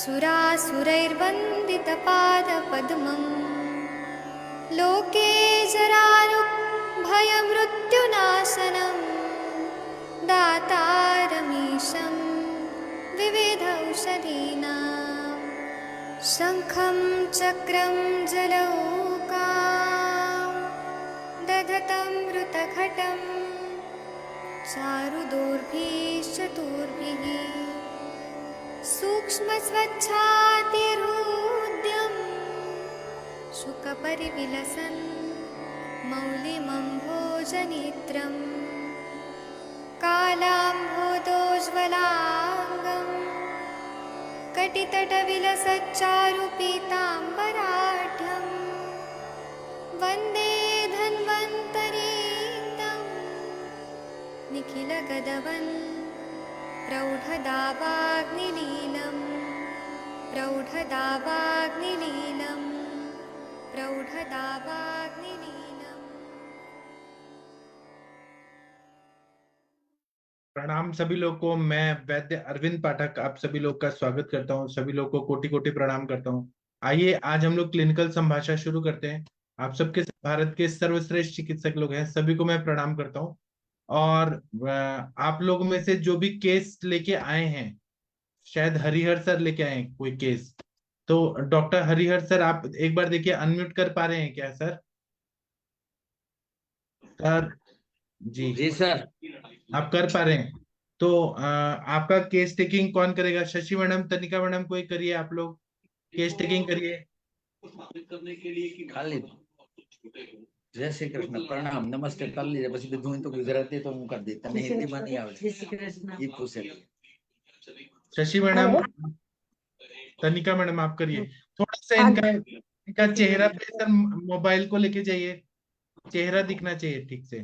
सुरासुरैर्वन्दितपादपद्मं लोके जरारुभयमृत्युनाशनं दातारमीशं विविधौषधीनां शङ्खं चक्रं जलौकां दधतं मृतघटं चारुदोर्भिश्चतुर्भिः सूक्ष्मस्वच्छातिरुद्यं शुकपरिविलसन् मौलिमम्भोजनेत्रं कालाम्भोदोज्ज्वलाङ्गं कटितटविलसच्चारुपीताम्बराढ्यं वन्दे धन्वन्तरीतं निखिलगदवन् प्रौढदावाग्निलीलं प्रौढदावाग्निलीलं प्रौढदावाग्निलीलं। प्रणाम सभी लोग को। मैं वैद्य अरविंद पाठक आप सभी लोग का स्वागत करता हूं। सभी लोग को कोटि कोटि प्रणाम करता हूं। आइए आज हम लोग क्लिनिकल संभाषा शुरू करते हैं। आप सबके भारत के सर्वश्रेष्ठ चिकित्सक लोग हैं, सभी को मैं प्रणाम करता हूं। और आप लोग में से जो भी केस लेके आए हैं, शायद हरिहर सर लेके आए हैं कोई केस, तो डॉक्टर हरिहर सर आप एक बार देखिए, अनम्यूट कर पा रहे हैं क्या सर? सर जी सर, आप कर पा रहे हैं तो आपका केस टेकिंग कौन करेगा? शशि मैडम, तनिका मैडम, कोई करिए, आप लोग केस टेकिंग करिए। करने के लिए कि खाली जय श्री कृष्ण प्रणाम नमस्ते कर लीजिए। बस विधु तो गुजराती तो હું कर देता नहीं, हिंदी में नहीं आवे। जय श्री कृष्ण ये पूछे। शशि मैडम, तनिका मैडम आप करिए। थोड़ा सा इनका चेहरा पे सर मोबाइल को लेके जाइए, चेहरा दिखना चाहिए ठीक से,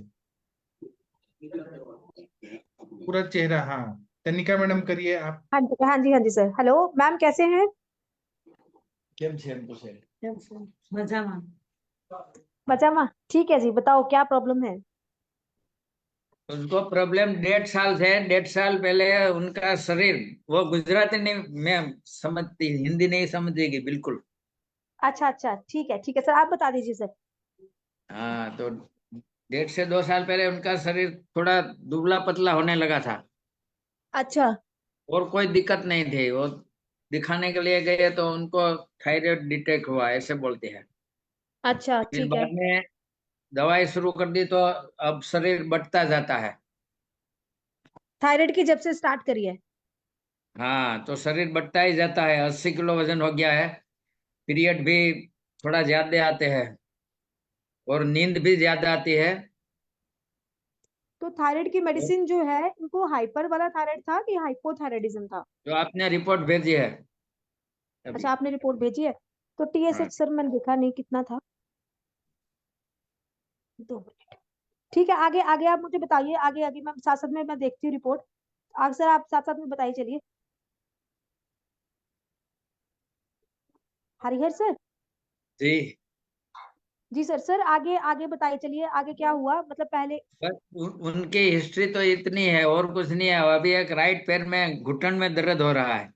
पूरा चेहरा। हाँ तनिका मैडम करिए आप। हाँ जी हाँ जी सर। हेलो मैम, कैसे हैं? કેમ છે એમ પૂછે। मजामा? ठीक है जी, बताओ क्या प्रॉब्लम है? उनको प्रॉब्लम 1.5 साल से, 1.5 साल पहले उनका शरीर, वो गुजराती नहीं मैं समझती, हिंदी नहीं समझेगी बिल्कुल। अच्छा, ठीक है सर, आप बता दीजिए सर। हाँ तो 1.5 से 2 साल पहले उनका शरीर थोड़ा दुबला पतला होने लगा था अच्छा और कोई दिक्कत नहीं थी। वो दिखाने के लिए गए तो उनको थायराइड डिटेक्ट हुआ ऐसे बोलते हैं। अच्छा, फिर ठीक है। बाद में दवाई शुरू कर दी तो अब शरीर बढ़ता जाता है। थायराइड की जब से स्टार्ट करी है? हाँ तो शरीर बढ़ता ही जाता है। 80 किलो वजन हो गया है। पीरियड भी थोड़ा ज्यादा आते हैं और नींद भी ज्यादा आती है। तो थायराइड की मेडिसिन जो है, इनको हाइपर वाला थायराइड था कि हाइपोथायराइडिज्म था? जो आपने रिपोर्ट भेजी है अभी। अच्छा, आपने रिपोर्ट भेजी है तो हाँ। टीएसएच सर मैंने देखा नहीं, कितना था? 2 मिनट। ठीक है, आगे आगे आप मुझे बताइए। आगे आगे मैं साथ साथ में मैं देखती हूँ रिपोर्ट। आगे सर आप साथ साथ में बताइए, चलिए। हरिहर सर? जी जी सर आगे आगे बताइए, चलिए आगे क्या हुआ, मतलब पहले। बस उनकी हिस्ट्री तो इतनी है और कुछ नहीं है। अभी एक राइट पैर में घुटन में दर्द हो रहा है।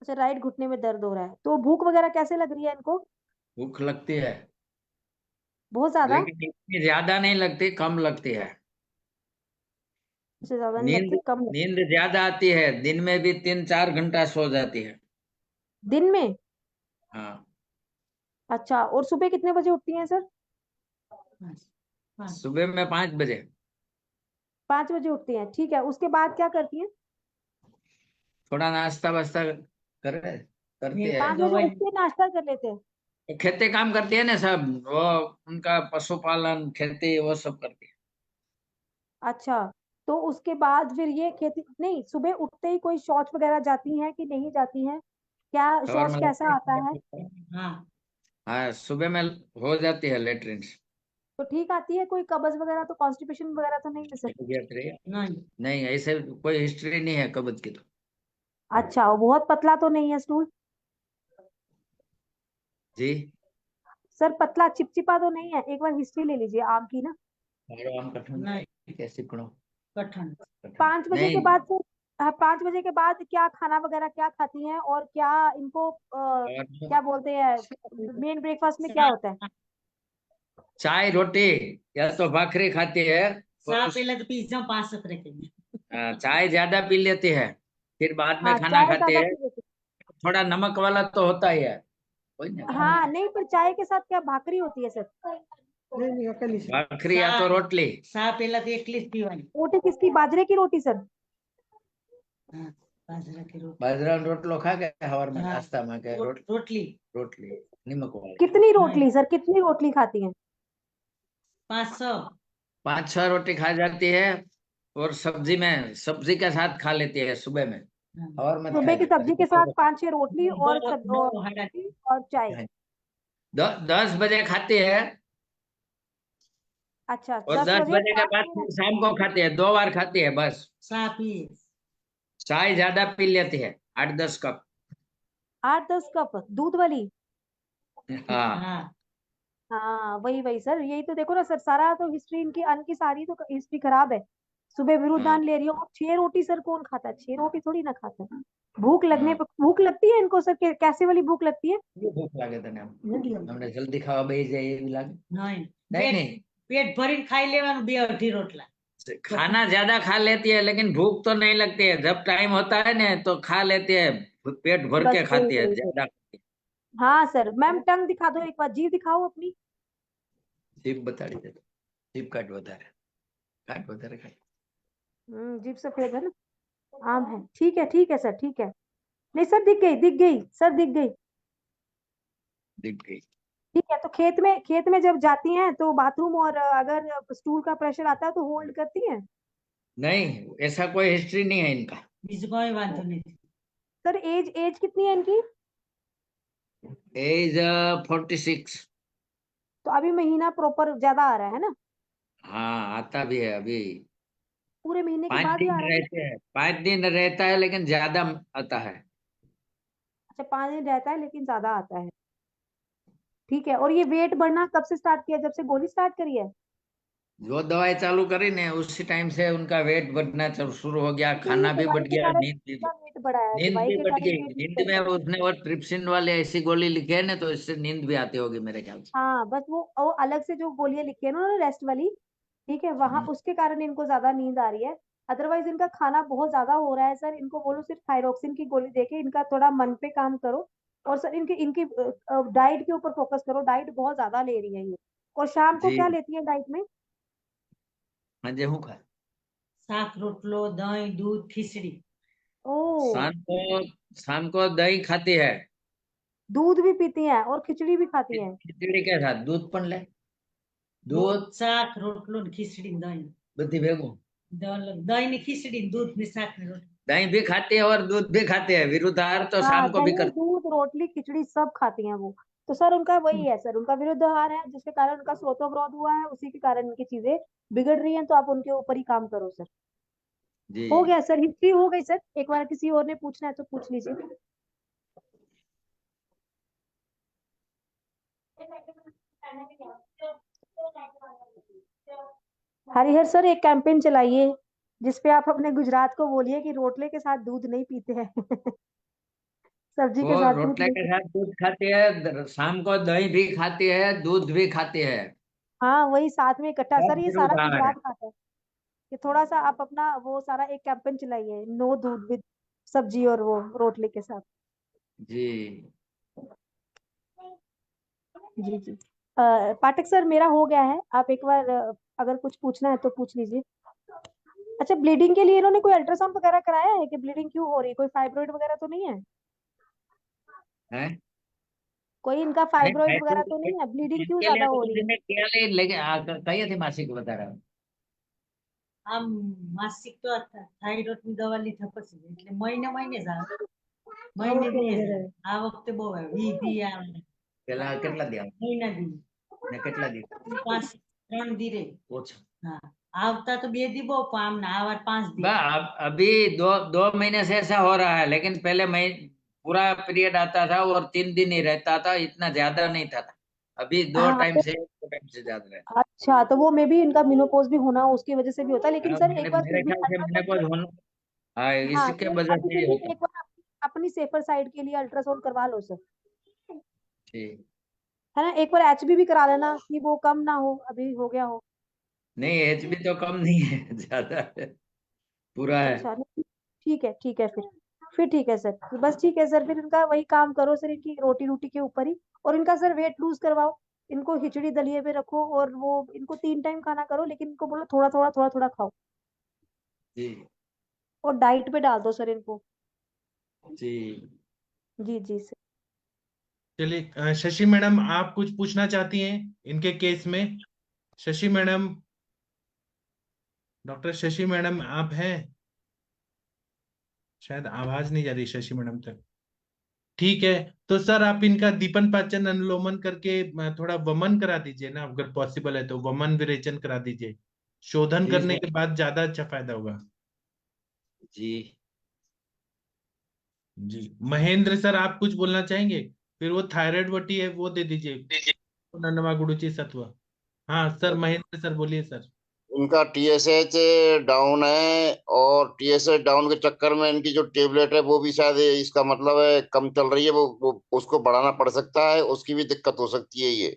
अच्छा, राइट घुटने में दर्द हो रहा है, तो भूख वगैरह कैसे लग रही है इनको? भूख लगती है बहुत ज्यादा? लेकिन इतनी ज्यादा नहीं लगती, कम लगती है। अच्छा, ज्यादा नहीं नींद लगती, कम लगती। नींद ज्यादा आती है। दिन में भी 3-4 घंटा सो जाती है। दिन में? हाँ अच्छा, और सुबह कितने बजे उठती हैं सर? सुबह में 5 बजे। 5 बजे उठती हैं, ठीक है। उसके बाद क्या करती हैं? थोड़ा नाश्ता वास्ता करती है। 5 बजे उठ के नाश्ता कर लेते हैं? तो खेती काम करती है ना सब वो, उनका पशुपालन खेती वो सब करती है। अच्छा, तो उसके बाद फिर ये खेती नहीं, सुबह उठते ही कोई शौच वगैरह जाती हैं कि नहीं जाती हैं? क्या खबर शौच में कैसा आता है? हाँ हाँ सुबह में हो जाती है लेटरिन। तो ठीक आती है? कोई कब्ज वगैरह तो, कॉन्स्टिपेशन वगैरह तो नहीं है सर? नहीं नहीं ऐसे कोई हिस्ट्री नहीं है कब्ज की तो। अच्छा, वो बहुत पतला तो नहीं है स्टूल? जी सर पतला चिपचिपा तो नहीं है? एक बार हिस्ट्री ले लीजिए आम की ना। आम कठिन नहीं कैसे करो कठिन 5 बजे के नहीं। बाद सर? 5 बजे के बाद क्या खाना वगैरह क्या खाती हैं, और क्या इनको और क्या बोलते हैं, मेन ब्रेकफास्ट में क्या होता है? चाय रोटी या तो भाखरी खाती है, और पहले तो पिज्जा 5 रखेंगे। चाय ज्यादा पी लेती है, फिर बाद में हाँ, खाना चाय खाती ज्यादा है। पी लेती थोड़ा नमक वाला तो होता ही है, कोई हैं। नहीं। हाँ नहीं, पर चाय के साथ क्या भाकरी होती है सर? भाखरी या तो रोटली। पहला तो 1 लिस्ट पीवानी। रोटी किसकी, बाजरे की रोटी सर? हाँ, बाजरा की रोटी। बाजरा रोटलो खा के हवर में हाँ। नाश्ता में के रोटली रोटली नमक वाली। कितनी रोटली सर, कितनी रोटली खाती हैं? 500। 5-6 रोटी खा जाती है, और सब्जी के साथ खा लेती है सुबह में, और मत सुबह की खाएगी। सब्जी के साथ 5-6 रोटली और और चाय। 10 बजे खाती है, अच्छा, और 10 10 बजे बजे के बाद फिर शाम को खाती है, 2 बार खाती है बस। चाय ज्यादा पी लेती है, 8-10 कप। 8-10 कप दूध वाली? हाँ। हाँ वही वही सर, यही तो देखो ना सर, सारा तो हिस्ट्री इनकी, अन्न की सारी तो हिस्ट्री खराब है। सुबह विरुद्धान ले रही हो, 6 रोटी सर कौन खाता है? 6 रोटी थोड़ी ना खाता है। भूख लगने पर भूख लगती है इनको सर, कैसे वाली भूख लगती है? भूख लागे तने हमने जल्दी खावा बेही जाए एवी लागे। नहीं, पेट भरी खाई लेवानुं 2 अढ़ी रोटला। खाना ज्यादा खा लेती है, लेकिन भूख तो नहीं लगती है। जब टाइम होता है ना तो खा लेती है, पेट भर बस के वही खाती है वही वही। ज्यादा। हाँ सर, मैम टंग दिखा दो एक बार, जीभ दिखाओ अपनी। जीभ बताड़ी दे, जीभ काट વધારે ખાય। जीभ सफेद है ना, आम है। ठीक है सर, ठीक है। नहीं सर, दिख गई सर, दिख गई। दिख गई। ठीक है, तो खेत में जब जाती हैं तो बाथरूम, और अगर स्टूल का प्रेशर आता है तो होल्ड करती हैं? नहीं, ऐसा कोई हिस्ट्री नहीं है इनका। बीजू कोई वांधो नहीं। सर एज कितनी है इनकी? एज 46। तो अभी महीना प्रॉपर ज्यादा आ रहा है ना? हाँ, आता भी है अभी। पूरे महीने के 5 बाद ही आ दिन रहा है? रहते हैं, 5 दिन रहता है, लेकिन ज्यादा आता है। अच्छा, 5 दिन रहता है लेकिन ज्यादा आता है। ठीक है, और ये वेट बढ़ना कब से स्टार्ट किया, जब से गोली स्टार्ट करी है? जो दवाई चालू करी ने उसी टाइम से उनका वेट बढ़ना शुरू हो गया, तो ये खाना भी दवाई बढ़ के गया, कारण नींद भी वेट बढ़ा है, नींद दवाई भी के बढ़ कारण गई। वेट नहीं नींद में बढ़ता। उसने वो ट्रिप्सिन वाले ऐसी गोली लिखी है ना, तो इससे नींद भी आती होगी मेरे ख्याल से। हाँ बस वो अलग से जो गोलियां लिखी है ना उन्होंने, रेस्ट वाली, ठीक है, वहां उसके कारण इनको ज्यादा नींद आ रही है। अदरवाइज इनका खाना बहुत ज्यादा हो रहा है सर, इनको बोलो सिर्फ थायरोक्सिन की गोली देके इनका थोड़ा मन पे काम करो। और सर इनकी इनकी डाइट के ऊपर फोकस करो, डाइट बहुत ज्यादा ले रही है ये। और शाम को जी। क्या लेती है डाइट में? हाँ जी, हूँ खा। शाक रोटलो दही दूध खिचड़ी। ओ, शाम को दही खाती है, दूध भी पीती हैं और खिचड़ी भी खाती हैं? खिचड़ी के साथ दूध पण ले। दूध दूध શાક રોટલો ને ખીચડી ને દહીં बધી भेगू। દહીં ને ખીચડી ને दूध ने શાक ने रोटली। दही भी खाती है और दूध भी खाते हैं, विरुद्ध आहार तो हाँ, शाम को भी दही करते दूध रोटली खिचड़ी सब खाती हैं वो। तो सर उनका वही है सर, उनका विरुद्ध आहार है जिसके कारण उनका स्रोतोवरोध हुआ है, उसी के कारण इनकी चीजें बिगड़ रही हैं। तो आप उनके ऊपर ही काम करो सर। जी। हो गया सर, हिस्ट्री हो गई सर। एक बार किसी और ने पूछना है तो पूछ लीजिए। हरिहर सर एक कैंपेन चलाइए जिसपे आप अपने गुजरात को बोलिए कि रोटले के साथ दूध नहीं पीते हैं सब्जी के वो साथ दूध रोटले नहीं के पीते। साथ दूध खाती है, शाम को दही भी खाती है, दूध भी खाती है। हाँ वही साथ में इकट्ठा सब सर, ये सारा विरुद्ध आहार है। गुजरात खाता है। कि थोड़ा सा आप अपना वो सारा एक कैंपेन चलाइए, नो दूध विद सब्जी और वो रोटली के साथ। जी। जी जी। पाठक सर मेरा हो गया है, आप एक बार अगर कुछ पूछना है तो पूछ लीजिए। अच्छा, ब्लीडिंग के लिए इन्होंने कोई अल्ट्रासाउंड वगैरह कराया है कि ब्लीडिंग क्यों हो रही है? कोई फाइब्रोइड वगैरह तो नहीं है? हैं? कोई इनका नहीं, फाइब्रोइड वगैरह तो नहीं है? ब्लीडिंग क्यों इनके लिए ज्यादा तो हो रही किसी है? ने किया नहीं, लेकिन कही थी मासिक बता रहा हूँ। આમ માસિક તો થાઇરોઇડ ની દવા લીધા પછી એટલે મહિને મહિને જ આવે મહિને ओके, દીએ જ આવે। આ વખતે બહુ આવે વી આવે પેલા કેટલા દી આવે મહિના દી ને કેટલા દી 3 દી રે। ઓછા? હા આવતા તો 2 દી બહુ પણ આમ ના આવા 5 દી। अभी 2 महीने से ऐसा हो रहा है, लेकिन पहले पूरा पीरियड आता था और 3 दिन ही रहता था, इतना ज्यादा नहीं था। अभी दो हाँ टाइम तो से 2 टाइम से ज्यादा रहता अच्छा, तो वो मे भी इनका मेनोपॉज भी होना उसकी वजह से भी होता है, लेकिन है। सर एक मेरे बार फिर मेरे भी ख्याल से मैंने अल्ट्रासाउंड कुछ में। हाँ हाँ इसके तो वजह अभी से ही फिर भी होता है। एक बार अपनी सेफर साइड के लिए अल्ट्रासाउंड करवा लो सर, ठीक। है ना। एक बार एचबी भी करा लेना कि वो कम ना हो, अभी हो गया हो। नहीं एचबी तो कम नहीं है ज्यादा है, पूरा है। अच्छा नहीं, ठीक है फिर ठीक है सर। तो बस ठीक है सर, फिर इनका वही काम करो सर, इनकी रोटी रोटी के ऊपर ही। और इनका सर वेट लूज करवाओ, इनको खिचड़ी दलिए पे रखो, और वो इनको 3 टाइम खाना करो, लेकिन इनको बोलो थोड़ा थोड़ा खाओ, जी और डाइट पे डाल दो सर इनको। जी। जी सर। चलिए शशि मैडम आप कुछ पूछना चाहती हैं इनके केस में? Shashi madam, doctor Shashi madam आप हैं? शायद आवाज नहीं जा रही शशि मैडम तक। ठीक है, तो सर आप इनका दीपन पाचन अनुलोमन करके थोड़ा वमन करा दीजिए ना, अगर पॉसिबल है तो वमन विरेचन करा दीजिए। शोधन जी करने सर। के बाद ज्यादा अच्छा फायदा होगा। जी जी महेंद्र सर आप कुछ बोलना चाहेंगे? फिर वो थायराइड वटी है वो दे दीजिए, ननमा गुडुची सत्व। हाँ सर महेंद्र सर बोलिए सर। इनका टीएसएच डाउन है, और टीएसएच डाउन के चक्कर में इनकी जो टेबलेट है वो भी शायद इसका मतलब है कम चल रही है, वो उसको बढ़ाना पड़ सकता है, उसकी भी दिक्कत हो सकती है ये।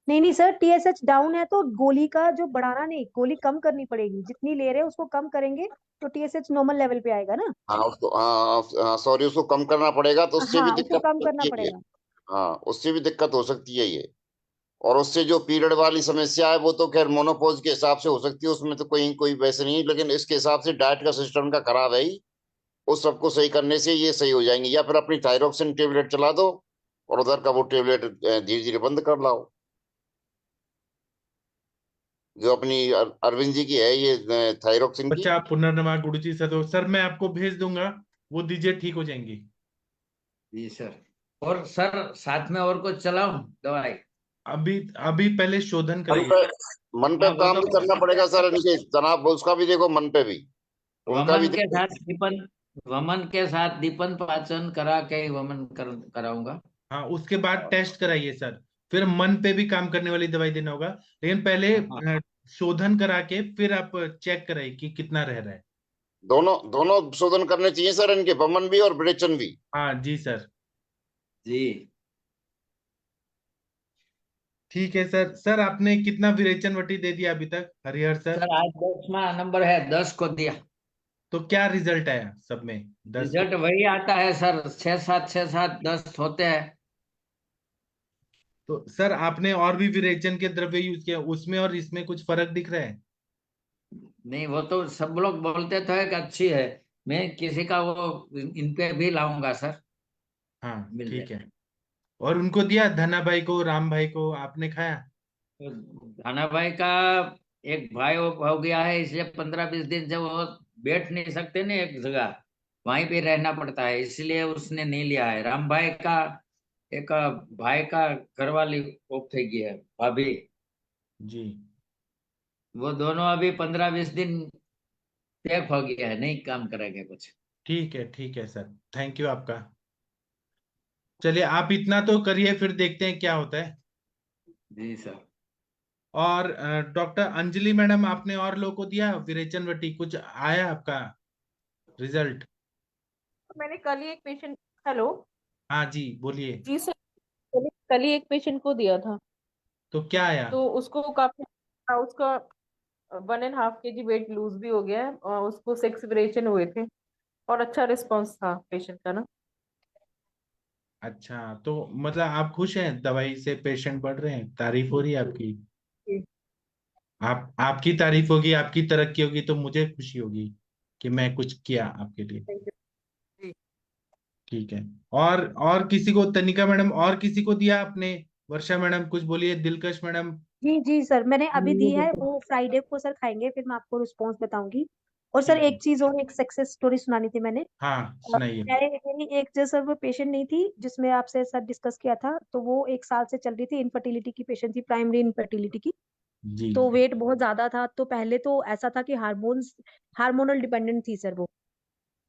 नहीं सर, टीएसएच डाउन है तो गोली का जो बढ़ाना नहीं, गोली कम करनी पड़ेगी, जितनी ले रहे हैं उसको कम करेंगे तो टीएसएच नॉर्मल लेवल पे आएगा ना। हाँ उसको, हाँ सॉरी, उसको कम करना पड़ेगा, तो उससे भी हाँ उसको दिक्कत कम हो करना सकती है ये। पड़ेगा। हाँ उससे भी दिक्कत हो सकती है ये। और उससे जो पीरियड वाली समस्या है वो तो खैर मोनोपॉज के हिसाब से हो सकती है, उसमें तो कोई कोई वैसे नहीं, लेकिन इसके हिसाब से डाइट का सिस्टम का खराब है ही। उस सबको सही करने से ये सही हो जाएंगे, या फिर अपनी थायरोक्सिन टेबलेट चला दो और उधर का वो टेबलेट धीरे धीरे बंद कर लाओ, जो अपनी अरविंद जी की है ये थायरोक्सिन की। बच्चा पुनर्नमा गुरुजी सत्व सर मैं आपको भेज दूंगा, वो दीजिए, ठीक हो जाएंगी। जी सर। और सर साथ में और कुछ चलाऊं दवाई? अभी अभी पहले शोधन मन कराइए। पे मन पे हाँ वो काम तो भी करना पड़ेगा सर, इनके तनाव उसका भी देखो, मन पे भी उनका भी वमन के देखो। साथ दीपन, वमन के साथ दीपन पाचन करा के ही वमन कराऊंगा। हाँ उसके बाद टेस्ट कराइए सर, फिर मन पे भी काम करने वाली दवाई देना होगा, लेकिन पहले हाँ शोधन करा के फिर आप चेक कराइए कि कितना रह रहा है। दोनों दोनों शोधन करने चाहिए सर इनके, बमन भी और विरेचन भी। हाँ जी सर। जी। ठीक है सर। सर आपने कितना विरेचन वटी दे दिया अभी तक हरिहर सर? सर आज 10वां नंबर है, 10 को दिया। तो क्या रिजल्ट आया सब में 10 को? रिजल्ट वही आता है सर, 6-7 6-7 10 होते हैं। तो सर आपने और भी विरेचन के द्रव्य यूज किया, उसमें और इसमें कुछ फर्क दिख रहा है? नहीं वो तो सब लोग बोलते थे कि अच्छी है। मैं किसी का वो इन पे भी लाऊंगा सर, हाँ मिल ठीक जाए। है। और उनको दिया, धना भाई को, राम भाई को आपने खाया? तो धाना भाई का एक भाई हो गया है, इसलिए 15-20 दिन से वो बैठ नहीं सकते ना एक जगह, वहीं पे रहना पड़ता है, इसलिए उसने नहीं लिया है। राम भाई का एक भाई का घरवाली ऑफ થઈ गई है, भाभी। जी वो दोनों अभी 15-20 दिन पैक हो गया है, नहीं काम करेंगे कुछ। ठीक है सर, थैंक यू आपका। चलिए आप इतना तो करिए, फिर देखते हैं क्या होता है। जी सर। और डॉक्टर अंजलि मैडम आपने और लोगों को दिया विरेचन वटी, कुछ आया आपका रिजल्ट? मैंने कल ही एक पेशेंट, हेलो। हाँ जी बोलिए। जी सर, मैंने कल ही एक पेशेंट को दिया था, तो क्या आया? तो उसको काफी, हाँ, उसका 1.5 kg वेट लूज भी हो गया है, और उसको 6 वेरिएशन हुए थे, और अच्छा रिस्पॉन्स था पेशेंट का ना। अच्छा, तो मतलब आप खुश हैं दवाई से, पेशेंट बढ़ रहे हैं, तारीफ हो रही है आपकी? जी, आप आपकी तारीफ होगी, आपकी तरक्की होगी तो मुझे खुशी होगी कि मैं कुछ किया आपके लिए। थैंक यू जी। ठीक है। और किसी को, तनिका मैडम और किसी को दिया आपने? वर्षा मैडम कुछ बोलिए, दिलकश मैडम। जी सर, मैंने अभी दी है, वो फ्राइडे को सर खाएंगे, फिर मैं आपको रिस्पॉन्स बताऊंगी। और सर ठीक है। एक चीज और, एक सक्सेस स्टोरी सुनानी थी मैंने। हाँ सुनाइए। मेरी एक जैसे वो पेशेंट नहीं थी जिसमें आपसे सर डिस्कस किया था, तो वो 1 साल से चल रही थी, इनफर्टिलिटी की पेशेंट थी, प्राइमरी इनफर्टिलिटी की। जी तो वेट बहुत ज्यादा था, तो पहले तो ऐसा था कि हार्मोनल डिपेंडेंट थी सर वो।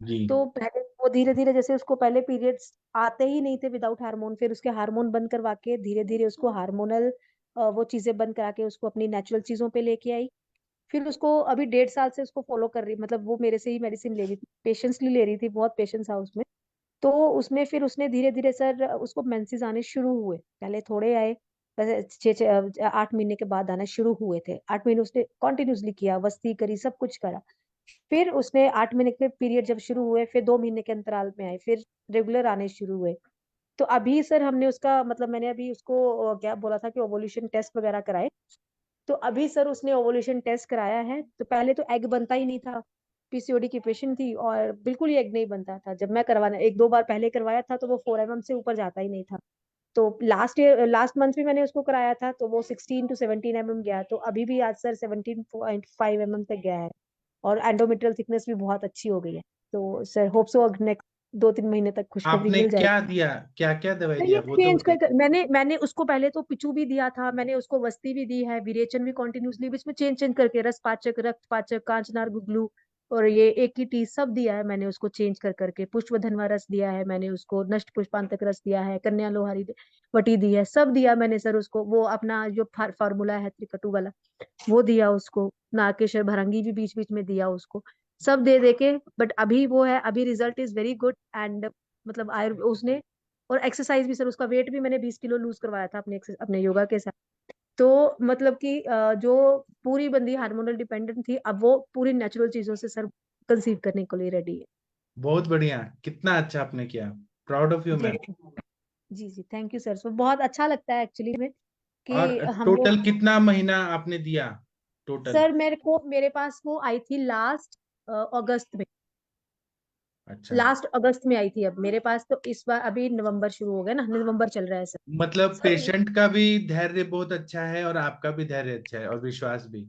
जी तो पहले वो धीरे धीरे, जैसे उसको पहले पीरियड्स आते ही नहीं थे विदाउट हार्मोन, फिर उसके हार्मोन बंद करवा के धीरे धीरे उसको हार्मोनल वो चीजें बंद करा के उसको अपनी नेचुरल चीजों पे लेके आई। फिर उसको अभी 1.5 साल से उसको फॉलो कर रही, मतलब वो मेरे से ही मेडिसिन ले रही थी, पेशेंसली ले रही थी, बहुत पेशेंस था उसमें। तो उसमें फिर उसने धीरे धीरे सर उसको मेंसेस आने शुरू हुए, पहले थोड़े आए, वैसे 8 महीने के बाद आना शुरू हुए थे। 8 महीने उसने कॉन्टिन्यूसली किया, वस्ती करी, सब कुछ करा। फिर उसने 8 महीने के पीरियड जब शुरू हुए, फिर 2 महीने के अंतराल में आए, फिर रेगुलर आने शुरू हुए। तो अभी सर हमने उसका मतलब मैंने अभी उसको क्या बोला था कि ओवोल्यूशन टेस्ट वगैरह कराए। तो अभी सर उसने ओवोल्यूशन टेस्ट कराया है। तो पहले तो एग बनता ही नहीं था, पीसीओडी की पेशेंट थी और बिल्कुल ही एग नहीं बनता था। जब मैं करवाना 1-2 बार पहले करवाया था तो वो 4 mm से ऊपर जाता ही नहीं था। तो लास्ट मंथ भी मैंने उसको कराया था तो वो 16 to 17 mm गया। तो अभी भी आज सर 17.5 mm तक गया है और एंडोमेट्रियल थिकनेस भी बहुत अच्छी हो गई है। तो सर होप सो नेक्स्ट 2-3 महीने तक खुशखबरी आपने मिल क्या जाएगी। दिया, क्या क्या दवाई तो ये दिया वो तो चेंज बताइए। मैंने उसको पहले तो पिचू भी दिया था, मैंने उसको वस्ती भी दी है, विरेचन भी कॉन्टिन्यूसली बीच में चेंज चेंज करके, रस पाचक, रक्त पाचक, कांचनार गुगलू और ये एक ही टी सब दिया है मैंने उसको चेंज कर करके। पुष्प धनवा रस दिया है मैंने उसको, नष्ट पुष्पांतक रस दिया है, कन्या लोहारी वटी दी है, सब दिया मैंने सर उसको। वो अपना जो फार्मूला है त्रिकटु वाला वो दिया उसको, नागेश्वर भरंगी भी बीच बीच में दिया उसको, सब दे दे के। बट अभी वो है, अभी result is very good and मतलब उसने और एक्सरसाइज भी सर, उसका वेट भी मैंने 20 किलो लूज करवाया था अपने योगा के साथ। तो मतलब कि जो पूरी बंदी हार्मोनल डिपेंडेंट थी, अब वो पूरी नेचुरल चीजों से सर कंसीव करने के लिए रेडी है। बहुत बढ़िया, कितना अच्छा आपने किया, प्राउड ऑफ यू मैम। जी जी जी, थैंक यू सर। सो बहुत अच्छा लगता है एक्चुअली में और कि हम लोग। टोटल कितना महीना आपने दिया टोटल? सर मेरे पास वो आई थी लास्ट अगस्त में, अच्छा, लास्ट अगस्त में आई थी। अब मेरे पास तो इस बार अभी नवंबर शुरू हो गया ना, नवंबर चल रहा है सर। मतलब सर पेशेंट का भी धैर्य बहुत अच्छा है और आपका भी धैर्य अच्छा है और विश्वास भी।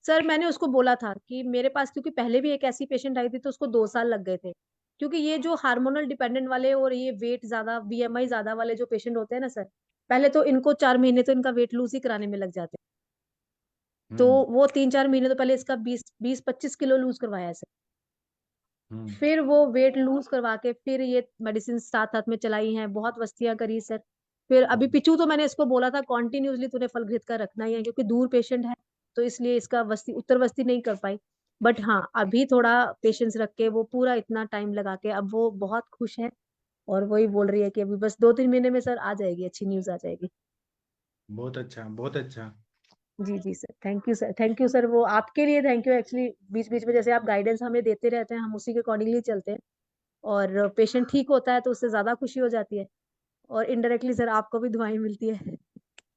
सर मैंने उसको बोला था कि मेरे पास, क्योंकि पहले भी एक ऐसी पेशेंट आई थी तो उसको 2 साल लग गए थे। क्योंकि ये जो हार्मोनल डिपेंडेंट वाले और ये वेट ज्यादा, बीएमआई ज्यादा वाले जो पेशेंट होते हैं ना सर, पहले तो इनको 4 महीने तो इनका वेट लूज ही कराने में लग जाते हैं। तो हम्म वो 3-4 महीने तो पहले इसका 20-25 किलो लूज करवाया सर। हम्म फिर वो वेट लूज करवा के फिर ये मेडिसिन साथ साथ में चलाई हैं, बहुत वस्तियां करी सर। फिर अभी हम्म। पिचू तो मैंने इसको बोला था कॉन्टिन्यूसली तूने फलघृत का रखना ही है, क्योंकि दूर पेशेंट है तो इसलिए इसका वस्ती उत्तर वस्ती नहीं कर पाई। बट हाँ, अभी थोड़ा पेशेंस रख के वो पूरा इतना टाइम लगा के अब वो बहुत खुश है। और वही बोल रही है कि अभी बस 2-3 महीने में सर आ जाएगी, अच्छी न्यूज आ जाएगी। बहुत अच्छा, बहुत अच्छा। जी जी sir, thank you sir, thank you sir. वो आपके लिए थैंक यू एक्चुअली, बीच बीच में जैसे आप गाइडेंस हमें देते रहते हैं, हम उसी के अकॉर्डिंगली चलते हैं। और पेशेंट ठीक होता है तो उससे ज्यादा खुशी हो जाती है। और इनडायरेक्टली सर आपको भी दुआएं मिलती है।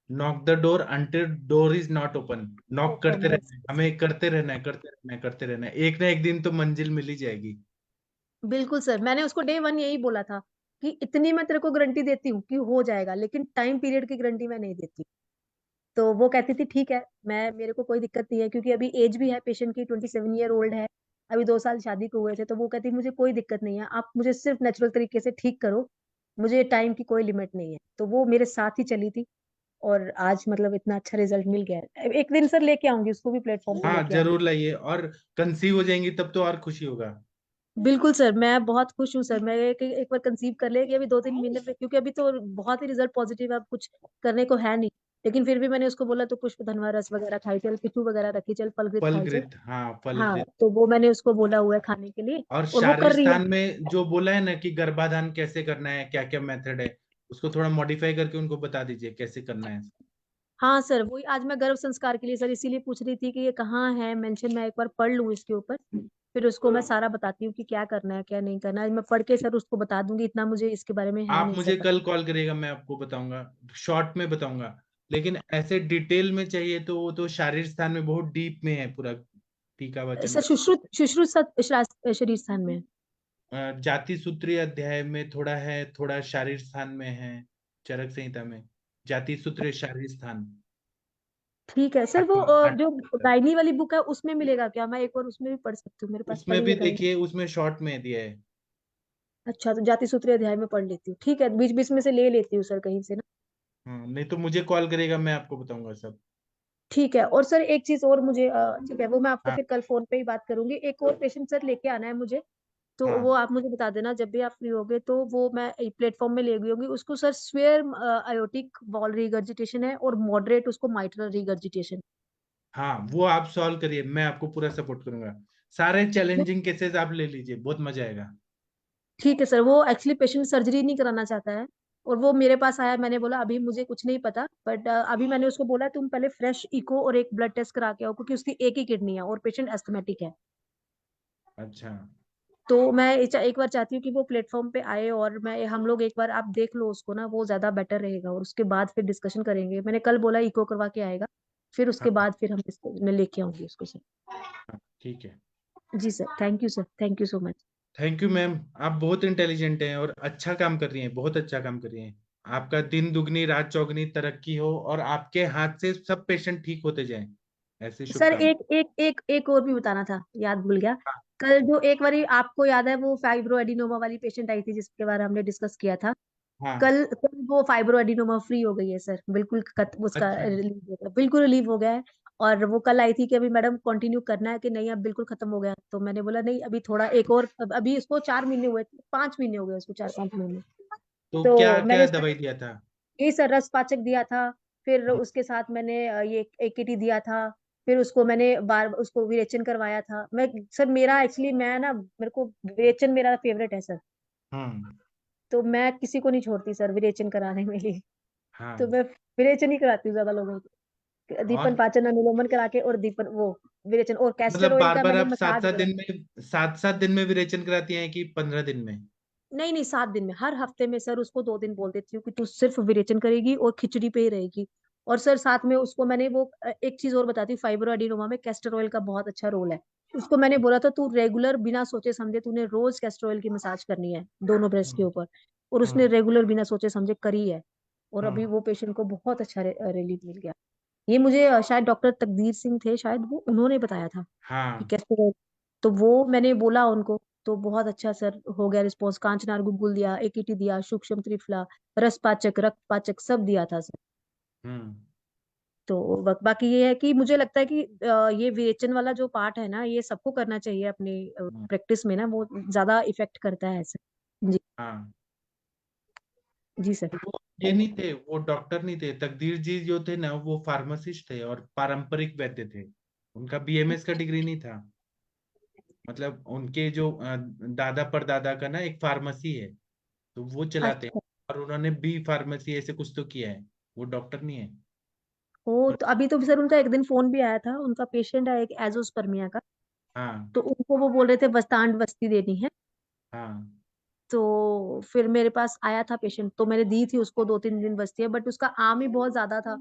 Knock the door until door is not open. Knock करते ओपन, रहना यस। है, हमें करते रहना है, करते रहना है, करते रहना है, एक ना एक दिन तो मंजिल मिल ही जाएगी। बिल्कुल सर, मैंने उसको डे 1 यही बोला था कि इतनी मैं तेरे को गारंटी देती हूँ कि हो जाएगा, लेकिन टाइम पीरियड की गारंटी मैं नहीं देती। तो वो कहती थी ठीक है, मैं मेरे को कोई दिक्कत नहीं है, क्योंकि अभी एज भी है पेशेंट की, 27 ईयर ओल्ड है। अभी 2 साल शादी को हुए थे। तो वो कहती मुझे कोई दिक्कत नहीं है, आप मुझे सिर्फ नेचुरल तरीके से ठीक करो, मुझे टाइम की कोई लिमिट नहीं है। तो वो मेरे साथ ही चली थी। और आज मतलब इतना अच्छा रिजल्ट मिल गया है। एक दिन सर लेके आऊंगी उसको भी, प्लेटफॉर्म पे हाँ लेके आऊंगी। जरूर लाइए, और कंसीव हो जाएंगी तब तो और खुशी होगा। बिल्कुल सर, मैं बहुत खुश हूँ सर। मैं एक बार कंसीव कर लेगी अभी 2-3 महीने में, क्योंकि अभी तो बहुत ही रिजल्ट पॉजिटिव है, अब कुछ करने को है नहीं। लेकिन फिर भी मैंने उसको बोला तो पुष्प धनवा रस वगैरह खाई चल, पिट्ठू वगैरह रखी चल, फलघृत खाई चल। फलघृत, हाँ हाँ, फलघृत। तो वो मैंने उसको बोला हुआ है खाने के लिए। और और वो शारीर कर रही है। स्थान में जो बोला है ना कि गर्भाधान कैसे करना है, क्या क्या मेथड है, उसको थोड़ा मॉडिफाई करके उनको बता दीजिए कैसे करना है। हाँ सर, वही आज मैं गर्भ संस्कार के लिए सर इसीलिए पूछ रही थी कि ये कहाँ है मेंशन, मैं एक बार पढ़ लूँ इसके ऊपर। फिर उसको मैं सारा बताती हूँ कि क्या करना है क्या नहीं करना है। मैं पढ़ के सर उसको बता दूंगी, इतना मुझे इसके बारे में है आप नहीं मुझे सर। कल कॉल करिएगा, मैं आपको बताऊंगा, शॉर्ट में बताऊंगा। लेकिन ऐसे डिटेल में चाहिए तो वो तो शारीर स्थान में बहुत डीप में है पूरा, टीका वचन। सर सुश्रुत सुश्रुत शरीर स्थान में है। जाति सूत्री अध्याय में थोड़ा है, थोड़ा शारीर स्थान में है, चरक संहिता में जाति सूत्र शारीर स्थान। ठीक है सर। वो आठवां जो आठवां। गायनी वाली बुक है उसमें मिलेगा क्या? मैं एक बार उसमें भी पढ़ सकती हूँ, मेरे पास उसमें पड़ी भी है गायनी। देखिए, उसमें शॉर्ट में दिया है। अच्छा, तो जाति सूत्री अध्याय में पढ़ लेती हूँ, ठीक है, बीच बीच में से ले लेती हूँ सर कहीं से ना। हाँ, नहीं तो मुझे कॉल करेगा, मैं आपको बताऊंगा सब। ठीक है। और सर एक चीज और मुझे ठीक है, वो मैं आपको हाँ फिर कल फोन पे ही बात करूंगी। एक और पेशेंट सर लेके आना है मुझे, तो वो हाँ। आप मुझे बता देना जब भी आप फ्री होगे। तो वो मैं प्लेटफॉर्म में ले गई होंगी उसको sir, swear aortic wall regurgitation है और मॉडरेट उसको माइट्रल रिगर्जिटेशन। हाँ वो आप सॉल्व करिए, मैं आपको पूरा सपोर्ट करूंगा। सारे चैलेंजिंग केसेस आप ले लीजिए, बहुत मजा आएगा। ठीक है सर। वो एक्चुअली पेशेंट सर्जरी नहीं कराना चाहता है, और वो मेरे पास आया, मैंने बोला अभी मुझे कुछ नहीं पता, बट अभी मैंने उसको बोला तुम पहले फ्रेश इको और एक ब्लड टेस्ट करा के आओ, क्योंकि उसकी एक ही किडनी है और पेशेंट एस्थमेटिक है। अच्छा। तो मैं एक बार चाहती हूँ कि वो प्लेटफॉर्म पे आए, और मैं हम लोग एक बार आप देख लो उसको ना, वो ज्यादा बेटर रहेगा, और उसके बाद फिर डिस्कशन करेंगे। मैंने कल बोला इको करवा के आएगा, फिर उसके हाँ बाद फिर मैं लेके आऊंगी उसको सर। हाँ ठीक है। जी sir, thank you sir, thank you so much. Thank you ma'am, आप बहुत इंटेलिजेंट हैं और अच्छा काम कर रही हैं, बहुत अच्छा काम कर रही हैं। आपका दिन दुगनी रात चौगनी तरक्की हो और आपके हाथ से सब पेशेंट ठीक होते जाएं, ऐसी सर शुभकामनाएं। एक और भी बताना था, याद भूल गया। हाँ कल जो एक बारी आपको याद है वो फाइब्रो एडिनोमा वाली पेशेंट आई थी जिसके बारे में हमने डिस्कस किया था, हाँ। कल वो फाइब्रो एडिनोमा फ्री हो गई है सर, बिल्कुल उसका अच्छा। रिलीव हो गया, बिल्कुल रिलीव हो गया है। और वो कल आई थी कि अभी मैडम कंटिन्यू करना है कि नहीं, अब बिल्कुल खत्म हो गया। तो मैंने बोला नहीं, अभी थोड़ा एक और, अभी इसको 4 महीने हुए, 5 महीने हो गए उसको, 4-5 महीने। तो क्या तो क्या मैंने सर दवाई दिया था? यही सर रस पाचक दिया था, फिर हम्म, उसके साथ मैंने ये एकेटी दिया था, फिर उसको मैंने बार उसको विरेचन करवाया था। मैं सर, मेरा एक्चुअली मैं ना, मेरे को विरेचन मेरा फेवरेट है सर। हम्म, तो मैं किसी को नहीं छोड़ती सर विरेचन कराने में लिए। तो हाँ। मैं विरेचन ही कराती हूँ ज्यादा लोगों को, दीपन और पाचन अनुलोमन करा के, और दीपन वो विरेचन, और कैस्टर मतलब ऑयल बार का बार मैंने आप सात मसाज सात बोला। दिन में, 7-7 दिन में विरेचन कराती हैं कि 15 दिन में? नहीं नहीं, 7 दिन में, हर हफ्ते में सर उसको 2 दिन बोल देती हूँ कि तू सिर्फ विरेचन करेगी और खिचड़ी पे ही रहेगी। और सर साथ में उसको मैंने वो एक चीज और बताती हूँ, फाइब्रो एडिनोमा में कैस्टर ऑयल का बहुत अच्छा रोल है। उसको मैंने बोला था तू रेगुलर बिना सोचे समझे तूने रोज कैस्टर ऑयल की मसाज करनी है दोनों ब्रेस्ट के हम्म, ऊपर, और उसने हम्म, रेगुलर बिना सोचे समझे करी है। और अभी हम्म, वो पेशेंट को बहुत अच्छा रिलीफ मिल गया। ये मुझे शायद डॉक्टर तकदीर सिंह थे शायद, वो उन्होंने बताया था कि हाँ। कैसे। तो वो मैंने बोला उनको, तो बहुत अच्छा सर हो गया रिस्पॉन्स। कांचनार गुगुल दिया, एकीटी दिया, सूक्ष्म त्रिफला, रस पाचक, रक्त पाचक सब दिया था सर। हम्म, तो बाकी ये है कि मुझे लगता है कि ये विरेचन वाला जो पार्ट है ना, ये सबको करना चाहिए अपनी हम्म, प्रैक्टिस में ना, वो ज्यादा इफेक्ट करता है सर। जी। हाँ। जी सर। तो वो ये नहीं थे, वो डॉक्टर नहीं थे, तकदीर जी जो थे ना वो फार्मासिस्ट थे और पारंपरिक वैद्य थे। उनका बीएमएस का डिग्री नहीं था। मतलब उनके जो दादा परदादा का ना एक फार्मेसी है, तो वो चलाते हैं। अच्छा। और उन्होंने बी फार्मेसी ऐसे कुछ तो किया है, वो डॉक्टर नहीं है। ओ, तो अभी तो सर उनका एक दिन फोन भी आया था, उनका पेशेंट है एक एजोस्पर्मिया का। हाँ तो उनको वो बोल रहे थे बस्तांड बस्ती देनी है। हाँ तो फिर मेरे पास आया था पेशेंट, तो मैंने दी थी उसको 2-3 दिन बस्ती है, बट उसका आम ही बहुत ज्यादा था।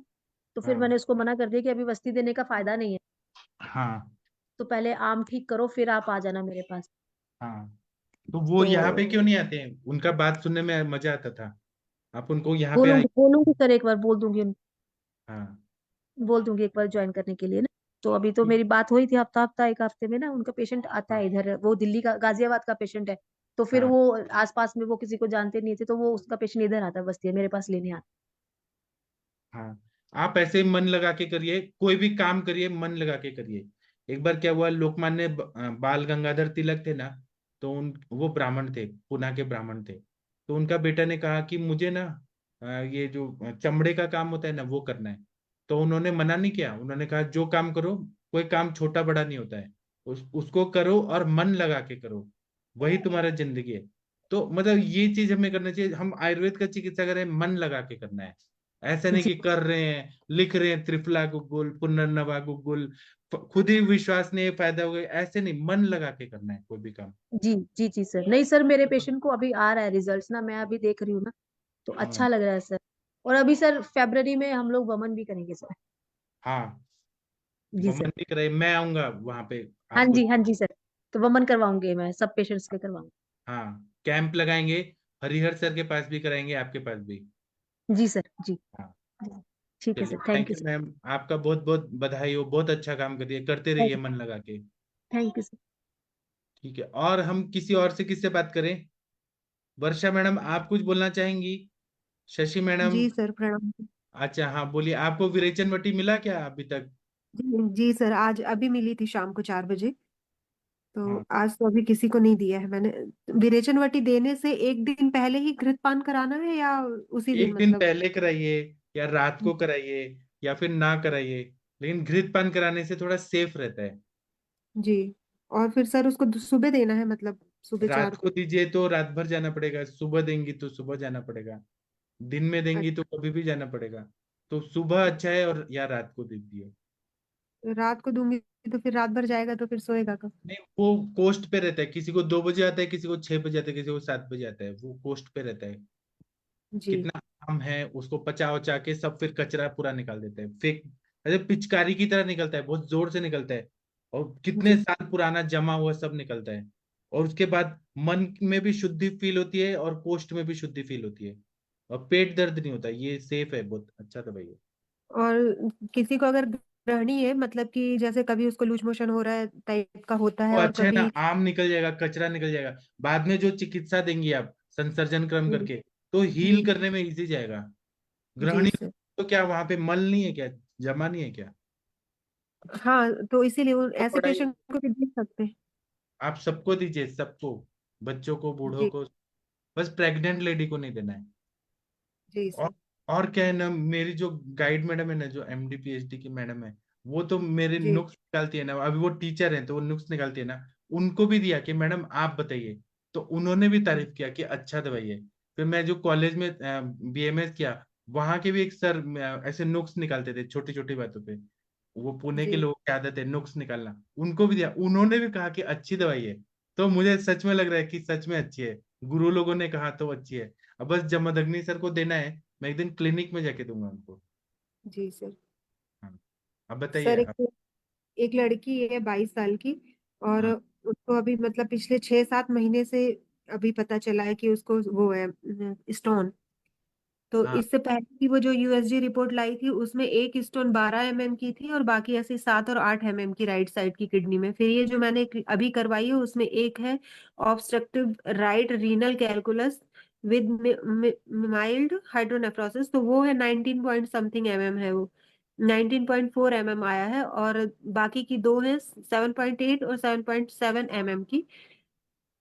तो फिर हाँ मैंने उसको मना कर दिया कि अभी बस्ती देने का फायदा नहीं है, हाँ तो पहले आम ठीक करो फिर आप आ जाना मेरे पास। हाँ। तो वो तो यहाँ पे क्यों नहीं आते हैं? उनका बात सुनने में मजा आता था। आप उनको यहाँ पे आए। बोलूंगी बोलूंगी सर, एक बार बोल दूंगी हाँ बोल दूंगी एक बार ज्वाइन करने के लिए ना। तो अभी तो ठीक। मेरी बात हुई थी हफ्ता हफ्ता, एक हफ्ते में ना उनका पेशेंट आता हाँ है इधर, वो दिल्ली का गाजियाबाद का पेशेंट है। तो फिर हाँ वो आसपास में वो किसी को जानते नहीं थे, तो वो उसका पेशेंट इधर आता है, बस्ती मेरे पास लेने आता हाँ। आप ऐसे ही मन लगा के करिए, कोई भी काम करिए मन लगा के करिए। एक बार क्या हुआ, लोकमान्य बाल गंगाधर तिलक थे ना, तो उन वो ब्राह्मण थे, पुना के ब्राह्मण थे। तो उनका बेटा ने कहा कि मुझे ना ये जो चमड़े का काम होता है ना वो करना है। तो उन्होंने मना नहीं किया, उन्होंने कहा जो काम करो, कोई काम छोटा बड़ा नहीं होता है, उसको करो और मन लगा के करो, वही तुम्हारा जिंदगी है। तो मतलब ये चीज हमें करना चाहिए, हम आयुर्वेद का चिकित्सा करें मन लगा के करना है। ऐसे है। नहीं जी कि कर रहे हैं लिख रहे हैं त्रिफला गुगुल पुनर्नवा गुगुल, खुद ही विश्वास नहीं फायदा हो गया, ऐसे नहीं, मन लगा के करना है कोई भी काम। जी जी जी सर, नहीं सर मेरे पेशेंट को अभी आ रहा है रिजल्ट्स ना, मैं अभी देख रही हूँ ना, तो हाँ अच्छा लग रहा है सर। और अभी सर फरवरी में हम लोग वमन भी करेंगे सर। हाँ। जी वमन सर। भी करे, मैं आऊंगा वहां पे हाँ आपको। जी, हाँ जी सर। तो वमन करवाऊंगी मैं, सब पेशेंट्स के करवाऊंगी। हाँ कैंप लगाएंगे, हरिहर सर के पास भी कराएंगे, आपके पास भी। जी सर जी। हाँ। जी। ठीक है चलिए sir, thank thank you you sir. Ma'am, आपका बहुत बहुत बधाई हो, बहुत अच्छा काम करिए, करते रहिए मन लगा के। Thank you sir. ठीक है, और हम किसी और से किससे बात करें? वर्षा मैडम आप कुछ बोलना चाहेंगी? शशि मैडम? जी सर, प्रणाम। अच्छा हाँ बोलिए, आपको विरेचन वटी मिला क्या अभी तक? जी सर, आज अभी मिली थी शाम को 4 बजे। तो हाँ आज तो अभी किसी को नहीं दिया है मैंने। विरेचन वटी देने से एक दिन पहले ही घृतपान कराना है या उसी दिन एक दिन मतलब? पहले कराइए या रात को कराइए या फिर ना कराइए, लेकिन घृतपान कराने से थोड़ा सेफ रहता है। जी। और फिर सर उसको सुबह देना है, मतलब सुबह रात 4 को दीजिए तो रात भर जाना पड़ेगा, सुबह देंगी तो सुबह जाना पड़ेगा, दिन में देंगी तो कभी भी जाना पड़ेगा। तो सुबह अच्छा है, और या रात को दीजिए। रात को दूंगी तो फिर रात भर जाएगा तो फिर सोएगा कब? नहीं, वो कोस्ट पे रहता है, किसी को 2 बजे आता है, किसी को 6 बजे आता है, किसी को 7 बजे आता है, वो कोस्ट पे रहता है। जी कितना आम है उसको पचा उचा के सब फिर कचरा पूरा निकाल देते हैं, फेंक, अरे पिचकारी की तरह निकलता है, बहुत जोर से निकलता है, और कितने जी साल पुराना जमा हुआ सब निकलता है। और उसके बाद मन में भी शुद्धि फील होती है, और कोष्ठ में भी शुद्धि फील होती है, और पेट दर्द नहीं होता, ये सेफ है, बहुत अच्छा दवाई है। और किसी को अगर ग्रहणी है, मतलब कि जैसे कभी उसको लूज मोशन हो रहा है टाइप का होता तो है और अच्छा है ना, कभी। आम निकल जाएगा, कचरा निकल जाएगा, बाद में जो चिकित्सा देंगी आप संसर्जन क्रम जी करके, तो हील जी करने में इजी जाएगा। जी ग्रहणी सर। तो क्या वहां पे मल नहीं है क्या, जमा नहीं है क्या? हाँ तो इसीलिए तो ऐसे बड़ा ही, पेशेंट को भी देख सकते हैं। आप सबको दीजिए, सबको, बच्चों को, बूढ़ों जी को, बस प्रेग्नेंट लेडी को नहीं देना है। जी और सर। और क्या है ना, मेरी जो गाइड मैडम है ना, जो एमडी पीएचडी की मैडम है, वो तो मेरे जी नुक्स निकालती है ना, अभी वो टीचर है तो वो नुक्स निकालती है ना, उनको भी दिया कि मैडम आप बताइए, तो उन्होंने भी तारीफ किया कि अच्छा दवाई है। फिर मैं जो कॉलेज में बीएमएस किया, वहां के भी एक सर ऐसे नुक्स निकालते थे छोटी छोटी बातों पे, वो पुणे के जी लोगों की आदत है नुक्स निकालना, उनको भी दिया, उन्होंने भी कहा कि अच्छी दवाई है। तो मुझे सच में लग रहा है कि सच में अच्छी है, गुरु लोगों ने कहा तो अच्छी है। अब बस जमदग्नि सर को देना है, मैं एक दिन क्लिनिक में जाके दूंगा उनको। जी सर। हाँ, अब बताइए सर आप। एक लड़की है 22 साल की, और हाँ उसको अभी मतलब पिछले 6-7 महीने से अभी पता चला है कि उसको वो है स्टोन। तो हाँ इससे पहले की वो जो यूएसजी रिपोर्ट लाई थी उसमें एक स्टोन 12 mm की थी और बाकी ऐसे 7 और 8 mm की राइट साइड की किडनी में। फिर ये जो मैंने अभी करवाई है उसमें एक है obstructive right renal calculus with mild hydronephrosis, तो वो है 19 पॉइंट समथिंग mm है वो, 19.4 mm आया है। और बाकी की दो है 7.8 और 7.7 mm की।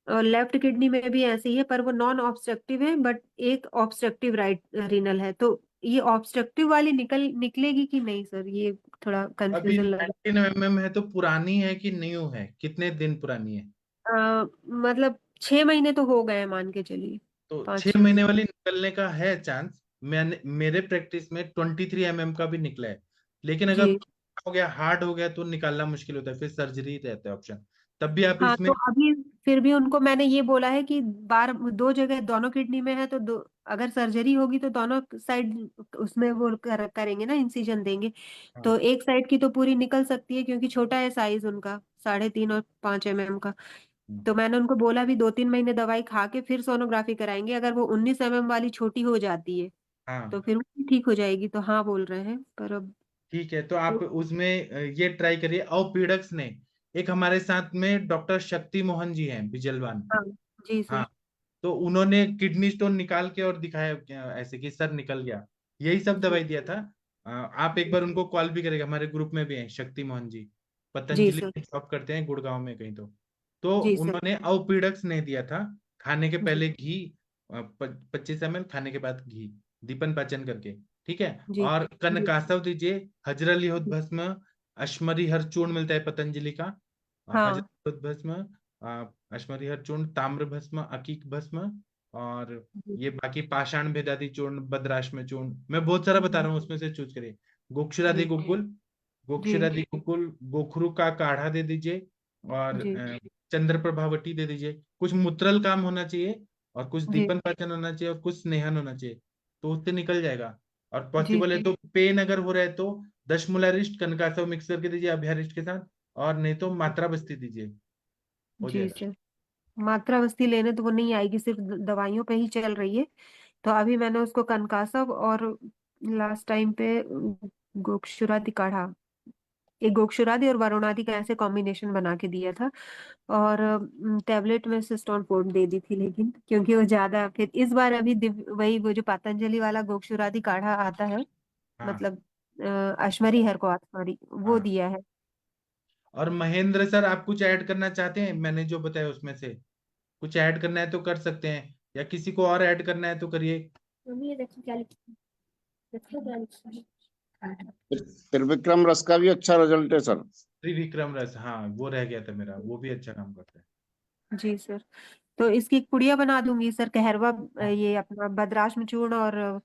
और लेफ्ट किडनी में भी ऐसे ही है, पर वो नॉन ऑब्स्ट्रक्टिव है, बट एक ऑब्स्ट्रक्टिव राइट रीनल है। तो ये ऑब्स्ट्रक्टिव वाली निकलेगी कि नहीं सर, ये थोड़ा अभी कंफ्यूजन लग 19 mm है तो पुरानी है कि न्यू है, कितने दिन पुरानी है? रहा। मतलब 6 महीने तो हो गए हैं, मान के चलिए तो पाँच छह छह महीने महीने वाली निकलने का है चांस, मैंने मेरे प्रैक्टिस में 23 mm का भी निकला है। लेकिन अगर जी। हो गया, हार्ड हो गया तो निकालना मुश्किल होता है, फिर सर्जरी रहता है ऑप्शन, तब भी आप हाँ इसमें। तो अभी फिर भी उनको मैंने ये बोला है कि बार दो जगह दोनों किडनी में है तो दो, अगर सर्जरी होगी तो दोनों साइड उसमें वो करेंगे ना, इंसिजन देंगे। हाँ तो एक साइड की तो पूरी निकल सकती है क्योंकि छोटा है साइज उनका, 3.5 और 5 mm का। हम्म, तो मैंने उनको बोला भी 2-3 महीने दवाई खा के फिर सोनोग्राफी कराएंगे, अगर वो 19 mm वाली छोटी हो जाती है तो हाँ फिर वो भी ठीक हो जाएगी। तो हाँ बोल रहे हैं, पर अब ठीक है, तो आप उसमें ये ट्राई करिए। और पीडक्स ने, एक हमारे साथ में डॉक्टर शक्ति मोहन जी हैं बिजलवान। हाँ जी हाँ, सर। तो उन्होंने किडनी स्टोन निकाल के और दिखाया ऐसे कि सर निकल गया, यही सब जी दवाई दिया था। आप एक बार उनको कॉल भी करेगा, हमारे ग्रुप में भी हैं शक्ति मोहन जी, जी पतंजलि सर। में जॉब करते हैं गुड़गांव में कहीं। तो जी सर। उन्होंने अवपीडक्स नहीं दिया था, खाने के जी पहले घी 25 ml, खाने के बाद घी, दीपन पाचन करके, ठीक है। जी और जी कनकासव दीजिए, हजरलिहोत भस्म, अश्मरी हर चूर्ण मिलता है पतंजलि का, हाँ हजरलिहोत भस्म, अश्मरी हर चूर्ण, ताम्र भस्म, अकीक भस्म, और जी ये बाकी पाषाण भेदादि चूर्ण, भद्राश्म चूर्ण, मैं बहुत सारा बता रहा हूँ, उसमें से चूज करिए। गोक्षरादि जी गोकुल, जी गोक्षरादि गोकुल, गोखरू का काढ़ा दे दीजिए, और जी चंद्र प्रभावती दे दीजिए। कुछ मुत्रल काम होना चाहिए, और कुछ जी दीपन पाचन होना चाहिए, और कुछ स्नेहन होना चाहिए, तो उससे निकल जाएगा। और जी पॉसिबल है तो पेन अगर हो रहा है तो 10 मूलारिस्ट कनकासव मिक्स करके दीजिए अभ्यारिष्ट के साथ, और नहीं तो मात्रा बस्ती दीजिए, हो जी जाएगा। सर। मात्रा वस्ती लेने तो वो नहीं आएगी, सिर्फ दवाइयों पे ही चल रही है। तो अभी मैंने उसको कनकासव और लास्ट टाइम पे गोक्षुरादि काढ़ा, एक गोक्षुरादि और वरुणादि का ऐसे कॉम्बिनेशन बना के दिया था। और टैबलेट में सिस्टोन फोर्ट दे दी थी, लेकिन क्योंकि वो ज्यादा, फिर इस बार अभी वही वो जो पतंजलि वाला गोक्षुरादि काढ़ा आता है, हाँ मतलब अश्मरी हर को सॉरी, वो हाँ। दिया है। और महेंद्र सर, आप कुछ ऐड करना चाहते हैं मैंने जो बताया उसमें से? कुछ ऐड करना है तो कर सकते हैं, या किसी को और ऐड करना है तो करिए। मम्मी ये देखो क्या लिखा है, देखो क्या लिखा है। त्रिविक्रम रस का भी अच्छा रिजल्ट है सर। त्रिविक्रम रस, हाँ वो रह गया था मेरा, वो भी अच्छा काम करता है। जी सर। तो इसकी एक पुड़िया बना दूंगी सर, कहरवा ये अपना बदराश्म चूर्ण और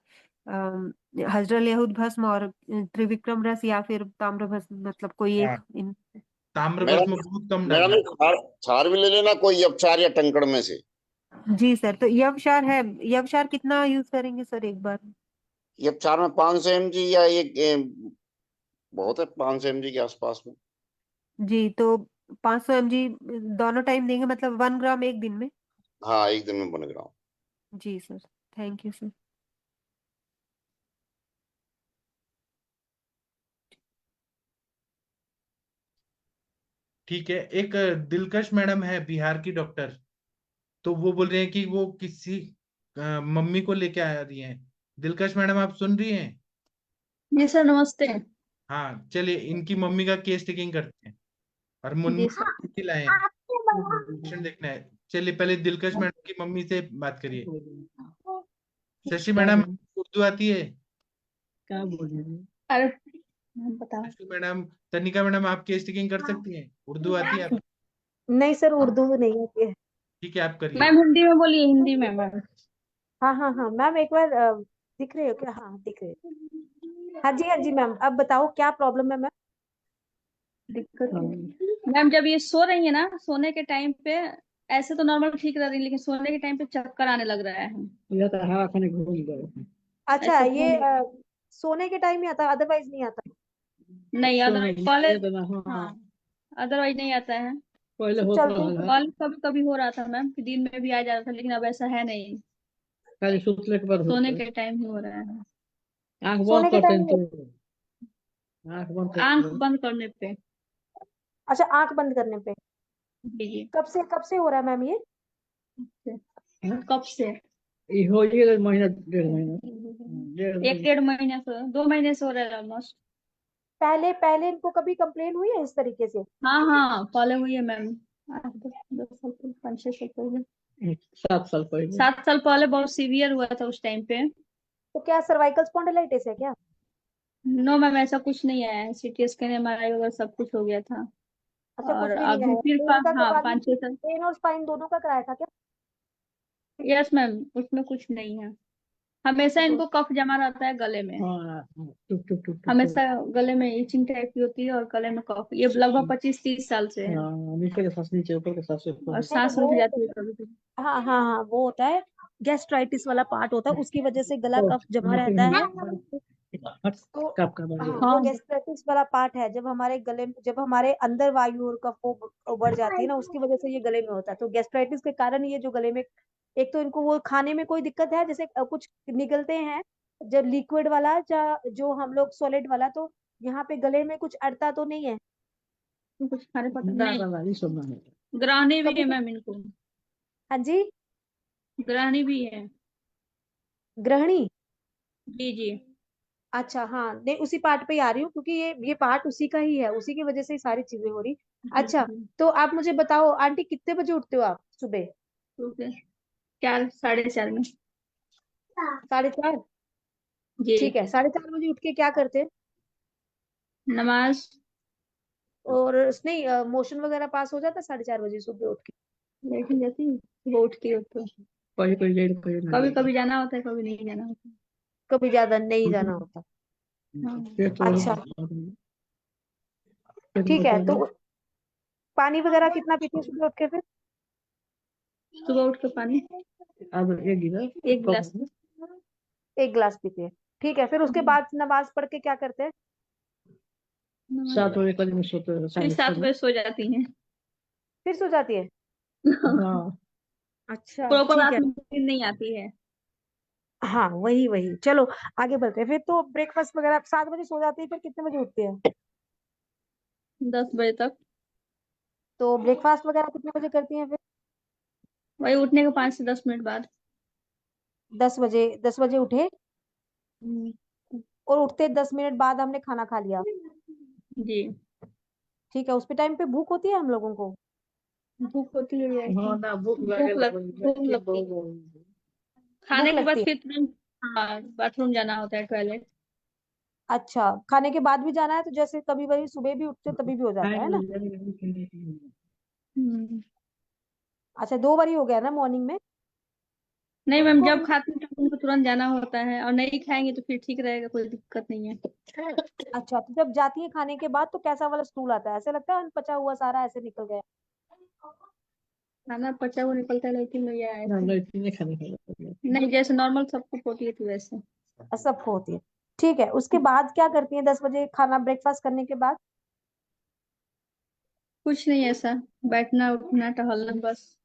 हजरल यहूद भस्म और त्रिविक्रम रस या फिर ताम्र भस्म, मतलब कोई एक हाँ, इन। ताम्र मेरा भस्म बहुत कम मेरा डालना भी है। क्षार भी ले लेना, कोई उपचार या टंकड़ में से। जी सर। तो यवक्षार है, यवक्षार कितना यूज करेंगे सर एक बार? ये उपचार में 500 mg या एक बहुत है, 500 mg के आसपास में। जी, तो 500 mg दोनों टाइम देंगे, मतलब 1 ग्राम एक दिन में? हाँ, एक दिन में बन गया। जी सर, थैंक यू सर। ठीक है, एक दिलकश मैडम है बिहार की डॉक्टर, तो वो बोल रहे हैं कि वो किसी मम्मी को लेके आ रही हैं। दिलकश मैडम आप सुन रही हैं? जी सर, नमस्ते। हाँ चलिए, इनकी मम्मी का केस टेकिंग करते हैं और जी सर। मुन्नी लाए हैं, पेशेंट देखना है। चलिए पहले दिलकश मैडम की मम्मी से बात करिए। शशि मैडम, उर्दू आती है? क्या बोल रहे हैं? अरे बताओ। शशि मैडम, तनिका मैडम, आप केस टेकिंग कर सकती हैं? उर्दू आती है आपको? नहीं सर, उर्दू में नहीं आती है। ठीक है, आप करिए। मैम हिंदी में बोलिए, हिंदी में मैम। हाँ हाँ हाँ मैम, एक बार दिख रहे हो क्या? हाँ दिख रहे हो। हाँ जी मैम, अब बताओ क्या प्रॉब्लम है मैम? दिक्कत मैम, जब ये सो रही है ना, सोने के टाइम पे ऐसे तो नॉर्मल ठीक रह रही है, लेकिन सोने के टाइम पे चक्कर आने लग रहा है। या तो हवा खाने घूम गए। अच्छा, ऐसे ये घूम सोने के टाइम ही आता, अदरवाइज नहीं आता? नहीं, अदरवाइज पहले हाँ, हाँ, अदरवाइज नहीं आता है। पहले तो होता चलते है। पहले कभी कभी हो रहा था मैम कि दिन में भी आ जाता था, लेकिन अब ऐसा है नहीं, खाली सुतले के बाद सोने होता है। के टाइम ही हो रहा है। आंख सोने बंद के करते टाइम हैं ही? तो आंख बंद आंख करते बंद करने पे। अच्छा, आंख बंद करने पे। जी जी। कब से हो रहा है मैम ये? कब से? ये हो जाएगा महीना 1.5 महीना। एक 1.5 महीने से, 2 महीने से हो रहा है ऑलमोस्ट। पहले पहले इनको कभी कंप्लेन हुई है इस तरीके से? हाँ हाँ, पहले हुई है मैम। 10 साल पहले, 5-6 साल पहले। 7 साल पहले। 7 साल पहले बहुत सीवियर हुआ था उस टाइम पे। तो क्या सर्वाइकल स्पॉन्डिलाइटिस है क्या? नो मैम, ऐसा कुछ नहीं है, सीटी स्कैन MRI वगैरह सब कुछ हो गया था। अच्छा, और कुछ भी नहीं अभी आया? फिर पेन का हाँ, करवा दिया? 5-6 साल। पेन और स्पाइन दोनों का कराया था क्या? यस मैम, उसमें कुछ नहीं है। हमेशा तो इनको कफ जमा रहता है गले में। हाँ, टुक टुक टुक टुक हमेशा गले में इचिंग टाइप की होती है और गले में कफ, ये लगभग 25-30 साल से है। हाँ, नीचे के सांस नीचे, ऊपर के सांस ऊपर। और नहीं सांस रुक वो, जाती है कभी कभी। हाँ हाँ हाँ, वो होता है गैस्ट्राइटिस वाला पार्ट होता है, उसकी वजह से गला कफ जमा रहता है। तो कब कब हाँ, वो हाँ गैस्ट्राइटिस वाला पार्ट है, जब हमारे गले में, जब हमारे अंदर वायु और कफ वो बढ़ जाती है ना, उसकी वजह से ये गले में होता है। तो गैस्ट्राइटिस के कारण ये जो गले में, एक तो इनको वो खाने में कोई दिक्कत है, जैसे कुछ निकलते हैं जब लिक्विड वाला या जो हम लोग सॉलिड वाला, तो यहाँ पे गले में कुछ अड़ता तो नहीं है? कुछ खाने पड़ता नहीं। नहीं सब नहीं। ग्रहणी भी कभी है मैम इनको। हाँ जी, ग्रहणी भी है। ग्रहणी? जी जी। अच्छा हाँ, नहीं उसी पार्ट पे ही आ रही हूँ, क्योंकि ये पार्ट उसी का ही है, उसी की वजह से ही सारी चीजें हो रही। अच्छा, तो आप मुझे बताओ आंटी, कितने बजे उठते हो आप सुबह? ओके, 4, 4:30 में। 4:30? जी। ठीक है, 4:30 बजे उठ के क्या करते हैं? नमाज। और नहीं, मोशन वगैरह पास हो जाता है 4:30 बजे सुबह उठ के? लेट हो जाती है, वो उठती है तो। कोई कोई लेट कोई कभी कभी जाना होता है, कभी नहीं जाना होता कभी ज्यादा नहीं जाना होता? है। हाँ। अच्छा, ठीक है। तो पानी वगैरह कितना पीते हैं सुबह उठ के फिर? सुबह उठ के पानी अब एक गिलास 1 गिलास। 1 गिलास पीते हैं, ठीक है। फिर उसके बाद नमाज पढ़ के क्या करते हैं? 7 बजे करीब में सोते हैं, फिर 6:30 7 बजे सो जाती हैं। फिर सो जाती है? हाँ। अच्छा प्रॉपर ठीक रात है। में नींद नहीं आती है। हाँ वही वही, चलो आगे बढ़ते हैं फिर। तो ब्रेकफास्ट वगैरह 7 बजे सो जाती है, फिर कितने बजे उठते हैं? 10 बजे तक। तो ब्रेकफास्ट वगैरह कितने बजे करती हैं फिर? वही उठने के 5 से 10 मिनट बाद। 10 बजे? 10 बजे उठे हम्म, और उठते 10 मिनट बाद हमने खाना खा लिया, जी। ठीक है। उस पे टाइम पे भूख होती है हम लोगों को? भूख होती है हाँ ना, भूख भूख लगती है। भूख खाने के बाद लगती है? फिर तुरंत हाँ, बाथरूम जाना होता है, टॉयलेट। अच्छा, खाने के बाद भी जाना है, तो जैसे कभी कभी सुबह भी उठते हो तभी भी हो जाता है ना? हम्म। अच्छा, 2 बार ही हो गया ना मॉर्निंग में? नहीं मैम, जब खाते हैं तब उनको तुरंत जाना होता है, और नहीं खाएंगे तो फिर ठीक रहेगा, कोई दिक्कत नहीं है। अच्छा, तो जब जाती है खाने के बाद तो कैसा वाला स्टूल आता है? ऐसे लगता है अनपचा हुआ सारा ऐसे निकल गया? खाना पचा हुआ निकलता है, लेकिन ये ऐसे नहीं, जैसे नॉर्मल सबको होती है तो वैसे। सब होती है। ठीक है, उसके बाद क्या करती है 10 बजे खाना ब्रेकफास्ट करने के बाद? कुछ नहीं, ऐसा बैठना उठना टहलना बस।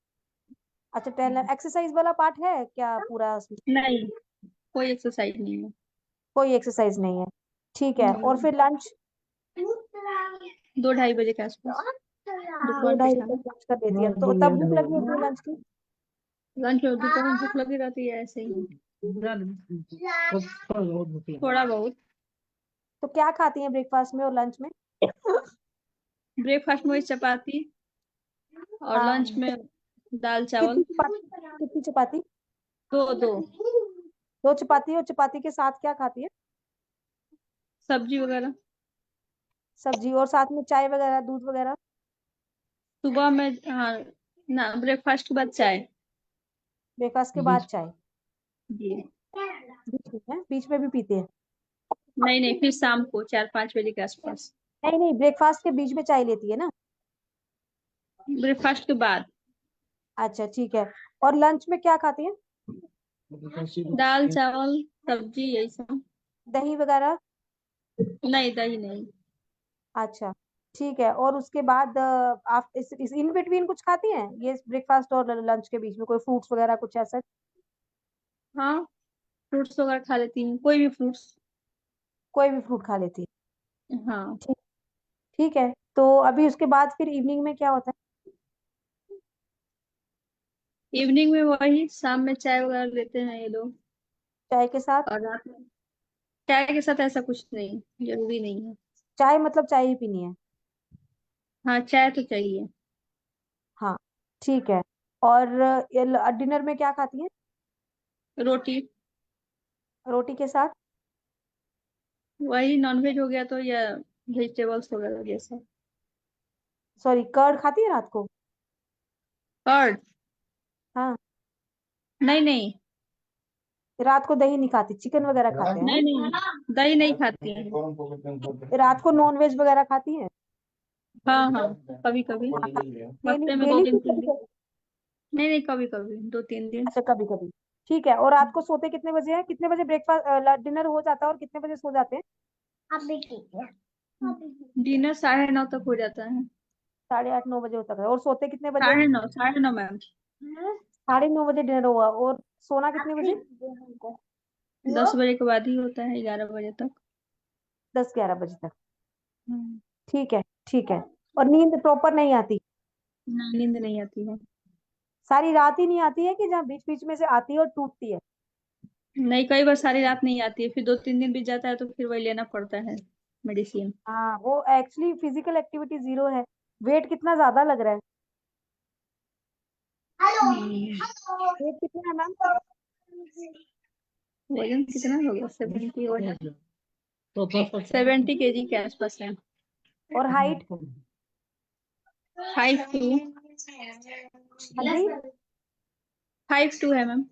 अच्छा, टहलना एक्सरसाइज वाला पार्ट है क्या पूरा उसमें? नहीं, कोई एक्सरसाइज नहीं है। कोई एक्सरसाइज नहीं है। ठीक है, और हम्म, फिर लंच? 2-2:30 बजे के आसपास दो दोपहर के ढाई बजे खाना। तक लंच कर देती है, तो तब भूख लगी होती है लंच की? लंच में दोपहर में भूख लगी रहती है ऐसे ही, थोड़ा बहुत। तो क्या खाती हैं ब्रेकफास्ट में और लंच में? ब्रेकफास्ट में वही चपाती, और हाँ, लंच में दाल कितनी चावल। चपाती? कितनी चपाती? 2-2 2 चपाती, और चपाती के साथ क्या खाती है? सब्जी वगैरह। सब्जी, और साथ में चाय वगैरह, दूध वगैरह? सुबह में हाँ, ना ब्रेकफास्ट के बाद चाय। ब्रेकफास्ट के बाद चाय? जी। बीच में भी पीते हैं? नहीं नहीं, फिर शाम को 4-5 बजे के आसपास। नहीं नहीं, ब्रेकफास्ट के बीच में चाय लेती है ना? ब्रेकफास्ट के बाद अच्छा, ठीक है। और लंच में क्या खाती है? दाल चावल सब्जी यही सब। दही वगैरह? नहीं, दही नहीं। अच्छा, ठीक है। और उसके बाद आप इस इन बिटवीन कुछ खाती हैं, ये ब्रेकफास्ट और लंच के बीच में कोई फ्रूट्स वगैरह कुछ ऐसा? हाँ, फ्रूट्स वगैरह खा लेती हूँ, कोई भी फ्रूट्स। कोई भी फ्रूट खा लेती हाँ, है? ठीक। ठीक है, तो अभी उसके बाद फिर इवनिंग में क्या होता इवनिंग में वही शाम में चाय वगैरह लेते हैं ये लोग। है चाय के साथ? और रात में चाय के साथ ऐसा कुछ नहीं, जरूरी नहीं है। चाय मतलब चाय ही पीनी है? हाँ, चाय तो चाहिए। हाँ, ठीक है। और डिनर में क्या खाती है? रोटी। रोटी के साथ? वही नॉनवेज हो गया तो, या वेजिटेबल्स वगैरह जैसा। सॉरी, कर्ड खाती है रात को? कर्ड? हाँ। नहीं नहीं। रात को दही नहीं खाती, चिकन वगैरह खाते हैं? नहीं नहीं, दही नहीं खाती है। रात को नॉन वेज वगैरह खाती है? हाँ हाँ, कभी कभी, हाँ, डेली हफ्ते में दो डेली दिन की तीन कभी दिन कभी? नहीं नहीं, कभी कभी 2-3 दिन। अच्छा, कभी कभी। ठीक है, और रात को सोते कितने बजे हैं, कितने बजे ब्रेकफास्ट डिनर हो जाता है और कितने बजे सो जाते हैं? डिनर 9:30 तक हो जाता है। 8:30 9 बजे होता है, और सोते कितने बजे हैं? 9:30, 9:30 मैम। 9:30 बजे डिनर हुआ, और सोना कितने बजे? 10 बजे के बाद ही होता है, 11 बजे तक। 10 11 बजे तक? हम्म, ठीक है, ठीक है। और नींद प्रॉपर नहीं आती? नहीं, नींद नहीं आती है। सारी रात ही नहीं आती है, कि जहाँ बीच बीच में से आती है और टूटती है? नहीं, कई बार सारी रात नहीं आती है, फिर 2-3 दिन बीत जाता है तो फिर वही लेना पड़ता है, मेडिसिन। हाँ, वो एक्चुअली फिजिकल एक्टिविटी जीरो है। वेट कितना ज्यादा लग रहा है? वेट कितना है मैम? वजन कितना हो गया? 70 वजन, 70 kg के आसपास है। और हाइट? 5'2". हाँ जी? 5'2" है मैम।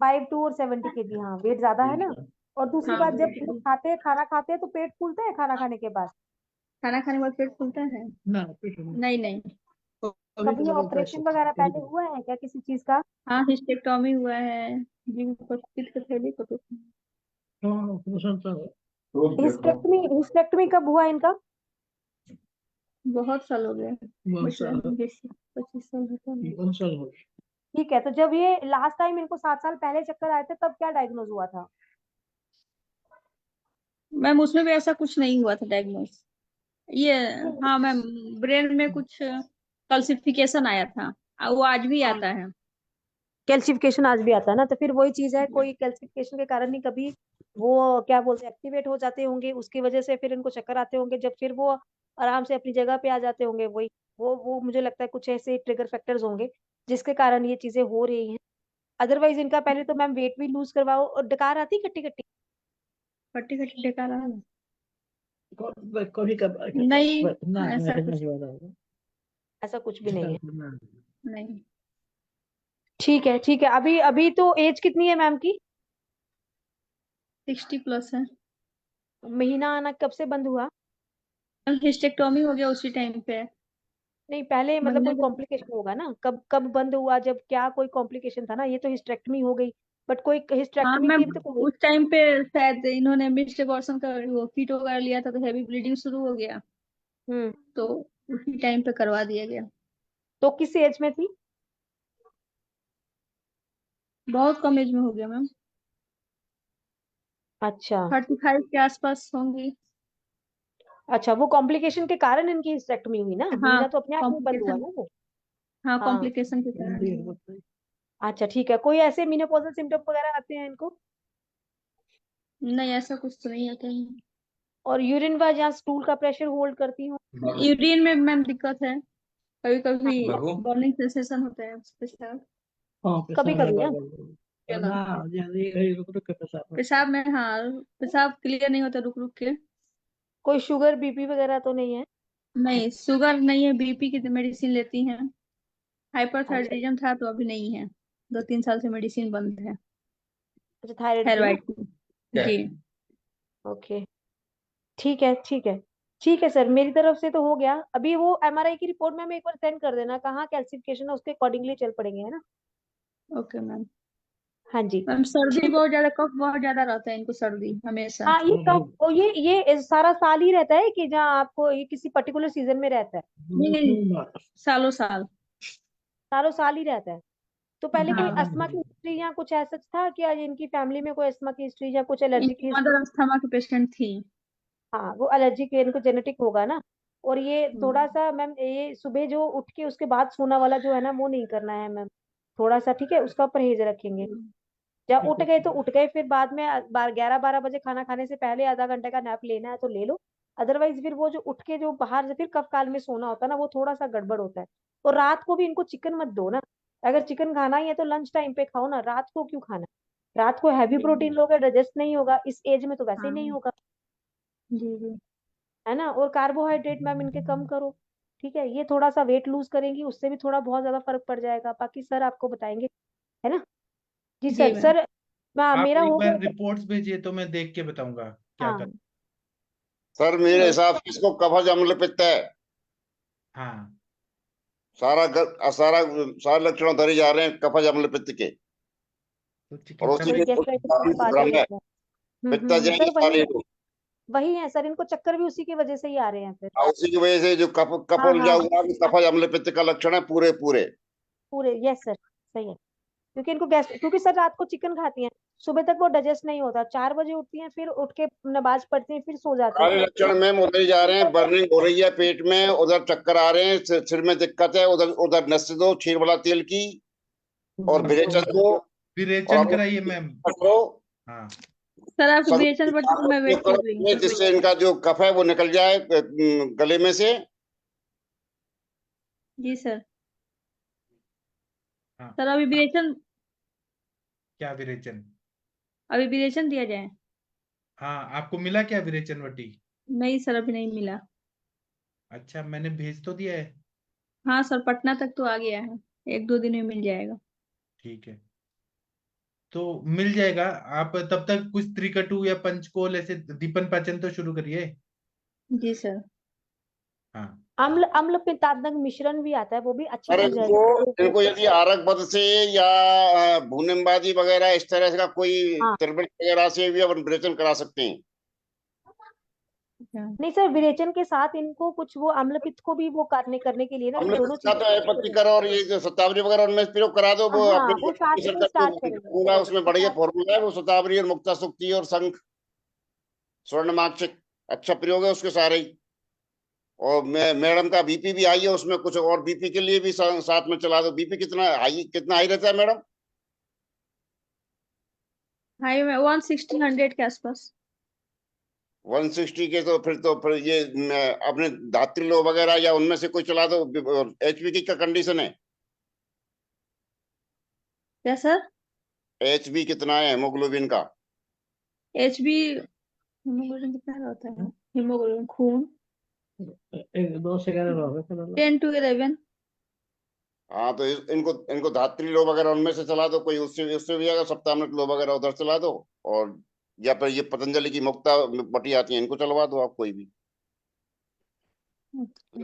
5'2" और 70 kg, हाँ वेट ज्यादा है ना। और दूसरी हाँ, बात, जब लोग खाते हैं, खाना खाते हैं, तो पेट फूलता है खाना खाने के बाद? खाना खाने के बाद पेट फूलता है? नहीं नहीं। कभी ऑपरेशन वगैरह पहले हुआ है क्या किसी चीज का? हाँ, हिस्टेक्टोमी हुआ है, जीभ को पित्त के थैली को तो। हिस्टेक्टमी कब हुआ इनका? बहुत साल हो गए, 20-25 साल होता है। ठीक है, तो जब ये लास्ट टाइम इनको 7 साल पहले चक्कर आए थे, तब क्या डायग्नोज हुआ था? मैम, उसमें भी ऐसा कुछ नहीं हुआ था डायग्नोस ये। हाँ मैम, ब्रेन में कुछ कल्सिफिकेशन आया था, वो आज भी आता है। कैल्सिफिकेशन आज भी आता है ना, तो फिर वही चीज है, कोई कैल्सिफिकेशन के कारण ही कभी वो क्या बोलते हैं एक्टिवेट हो जाते होंगे, उसकी वजह से फिर इनको चक्कर आते होंगे, जब फिर वो आराम से अपनी जगह पे आ जाते होंगे, वही वो मुझे लगता है कुछ ऐसे ट्रिगर फैक्टर्स होंगे जिसके कारण ये चीजें हो रही हैं। अदरवाइज इनका पहले तो मैम वेट भी लूज करवाओ, और डकार आती खट्टी खट्टी? पट्टी कट्टी बेकार आ रहा। कभी कभार नहीं, ना ऐसा ऐसा कुछ नहीं होता। ऐसा कुछ भी नहीं है। नहीं। ठीक है। अभी अभी तो एज कितनी है मैम की? 60+ है। महीना आना कब से बंद हुआ? हिस्टेक्टोमी हो गया उसी टाइम पे। नहीं, पहले मतलब महीने कोई के कॉम्प्लिकेशन होगा ना, कब कब बंद हुआ, जब क्या कोई कॉम्प्लिकेशन था ना? ये तो हिस्टेक्टोमी हो गई, बट कोई हाँ हिस्टेक्टोमी मैम, की भी तो कोई। उस टाइम पे शायद इन्होंने मिस्ड अबॉर्शन का वो कीट वगैरह लिया था तो हैवी ब्लीडिंग शुरू हो गया, हम्म। तो उसी टाइम पे करवा दिया गया। तो किस एज में थी? बहुत कम एज में हो गया मैम, अच्छा 35 के आसपास होंगी। अच्छा, वो कॉम्प्लिकेशन के कारण इनकी हिस्टेक्टोमी हुई ना, हाँ महीना तो अपने आप में बंद हुआ कॉम्प्लिकेशन, ना वो। हाँ हाँ। कॉम्प्लिकेशन के कारण। अच्छा ठीक है, कोई ऐसे मेनोपॉजल सिम्टम वगैरह आते हैं इनको? नहीं ऐसा कुछ तो नहीं आता है। और यूरिन व या स्टूल का प्रेशर होल्ड करती हूँ? यूरिन में मैम दिक्कत है, कभी कभी बहू बर्निंग सेंसेशन होता है उसके साथ। कभी कभी ना। क्या ना, पेशाब में, हाँ पेशाब क्लियर नहीं होता रुक रुक के। कोई शुगर बीपी वगैरह तो नहीं है? नहीं शुगर नहीं है, बीपी की मेडिसिन लेती हैं। अच्छा हाइपरथायराइडिज्म था तो अभी नहीं है, 2-3 साल से मेडिसिन बंद है अच्छा, थायराइड की ना। थायराइड की। जी। ओके ठीक है सर, मेरी तरफ से तो हो गया। अभी वो एमआरआई की रिपोर्ट में हमें एक बार सेंड कर देना, कहाँ कैल्सिफिकेशन है, उसके अकॉर्डिंगली चल पड़ेंगे, है ना? Okay ma'am. हाँ जी। मैम सर्दी ठीक। बहुत ज्यादा, कफ बहुत ज्यादा रहता है इनको, सर्दी हमेशा। हाँ, ये कब, ओ ये सारा साल ही रहता है कि जहाँ आपको ये किसी पर्टिकुलर सीजन में रहता है? नहीं, सालों साल। सालों साल ही रहता है। तो पहले कोई हाँ, अस्थमा की हिस्ट्री या कुछ ऐसा था क्या, इनकी फैमिली में कोई अस्थमा की हिस्ट्री या कुछ एलर्जी इनकी की हिस्ट्री? मदर अस्थमा की पेशेंट थी। हाँ, वो एलर्जी के इनको जेनेटिक होगा ना। और ये थोड़ा सा मैम, ये सुबह जो उठ के उसके बाद सोना वाला जो है ना, वो नहीं करना है मैम, थोड़ा सा, ठीक है, उसका परहेज रखेंगे। जब उठ गए तो उठ गए, फिर बाद में 11-12 बजे खाना खाने से पहले आधा घंटे का नैप लेना है तो ले लो। अदरवाइज फिर वो जो उठ के जो बाहर से फिर कफ काल में सोना होता है ना, वो थोड़ा सा गड़बड़ होता है। और रात को भी इनको चिकन मत दो ना। अगर चिकन खाना ही है तो लंच टाइम पे खाओ ना, रात को क्यों खाना है? रात को हैवी प्रोटीन लोगे, डाइजेस्ट नहीं होगा, इस एज में तो वैसे ही नहीं हाँ होगा, जी जी। है ना? और कार्बोहाइड्रेट मैम इनके कम करो। ठीक है, ये थोड़ा सा वेट लूज करेंगी, उससे भी थोड़ा बहुत ज्यादा फर्क पड़ जाएगा, बाकी सर आपको बताएंगे, है ना? जी जी सर। मैम। सर आप मेरा एक हो बार गया। रिपोर्ट्स भेजिए तो मैं देख के बताऊंगा क्या कर। हाँ सर मेरे हिसाब से इसको कफज अम्ल पित्त है। हाँ सारा सारे लक्षण धरे जा रहे हैं कफज अम्ल पित्त के, तो और चिकित्सा उसी कोई के गैस्ट्राइटिस आ भ्रम रही है। है? पित्ताजय सर वही सारे है, लोग। वही है सर, इनको चक्कर भी उसी की वजह से ही आ रहे हैं फिर। उसी की वजह से जो कफ हाँ उलझा हाँ हुआ है, कफज अम्ल पित्त का लक्षण है पूरे पूरे। पूरे, यस सर, सही है। क्योंकि इनको गैस, क्योंकि सर रात को चिकन खाती हैं, सुबह तक वो डाइजेस्ट नहीं होता, 4 बजे उठती हैं, फिर उठ के नमाज पढ़ती हैं, फिर सो जाती सारे हैं। लक्षण मैम उधर जा रहे हैं, बर्निंग हो रही है पेट में, उधर चक्कर आ रहे हैं, सिर में दिक्कत है, उधर उधर नस दो क्षीर वाला तेल की, और विरेचन दो, विरेचन और कराइए मैम। करो हाँ सर आपकी सब विवेचन बट मैं वेट उपयोग कर रही हूँ। करो, जिससे इनका जो कफ है वो निकल जाए गले में से। जी सर। हाँ। सर अभी विवेचन, क्या विरेचन? अभी विवेचन दिया जाए? हाँ, आपको मिला क्या विरेचन वटी? नहीं सर अभी नहीं मिला। अच्छा, मैंने भेज तो दिया है। हाँ सर पटना तक तो आ गया है, 1-2 दिन में मिल जाएगा। ठीक है, तो मिल जाएगा। आप तब तक कुछ त्रिकटु या पंचकोल ऐसे दीपन पाचन तो शुरू करिए। जी सर। हाँ अम्ल अम्ल पित्तात्मक मिश्रण भी आता है, वो भी अच्छी और चीज है। इनको यदि आरक बद से या भूनिम्बादी वगैरह इस तरह का कोई हाँ त्रिवृत वगैरह से भी अपन विरेचन करा सकते हैं। नहीं सर, विरेचन के साथ इनको कुछ वो अम्ल पित्त को भी वो करने के लिए ना, हमने दोनों इसका चीजें तो साथ एपत्ति करें। कर और ये जो शतावरी वगैरह उनमें प्रयोग करा दो, वो हाँ, अपने वो साथ सर में का स्टार्ट जो करेंगे। फॉर्मूला है उसमें बढ़िया फॉर्मूला है, वो शतावरी और मुक्ता सुक्ति और शंख स्वर्ण माक्षिक अच्छा प्रयोग है उसके सारे ही। और मैडम का बीपी भी हाई है, उसमें कुछ और बीपी के लिए भी साथ में चला दो। बीपी कितना हाई रहता है मैडम? हाई में 160-100 के आसपास। 160 के तो फिर ये अपने धात्री लो वगैरह या उनमें से कोई चला दो। एचबी की क्या कंडीशन है? क्या सर? एचबी कितना है हेमोग्लोबिन का? एचबी हीमोग्लोबिन कितना होता है? हीमोग्लोबिन खून 2 से 11 होगा 10 to 11। हाँ तो इनको इनको धात्री लो वगैरह उनमें से चला दो, कोई उससे भी अगर सप्ताह लो वगैरह उधर चला दो, और या फिर ये पतंजलि की मुक्ता बटी आती है इनको चलवा दो आप कोई भी।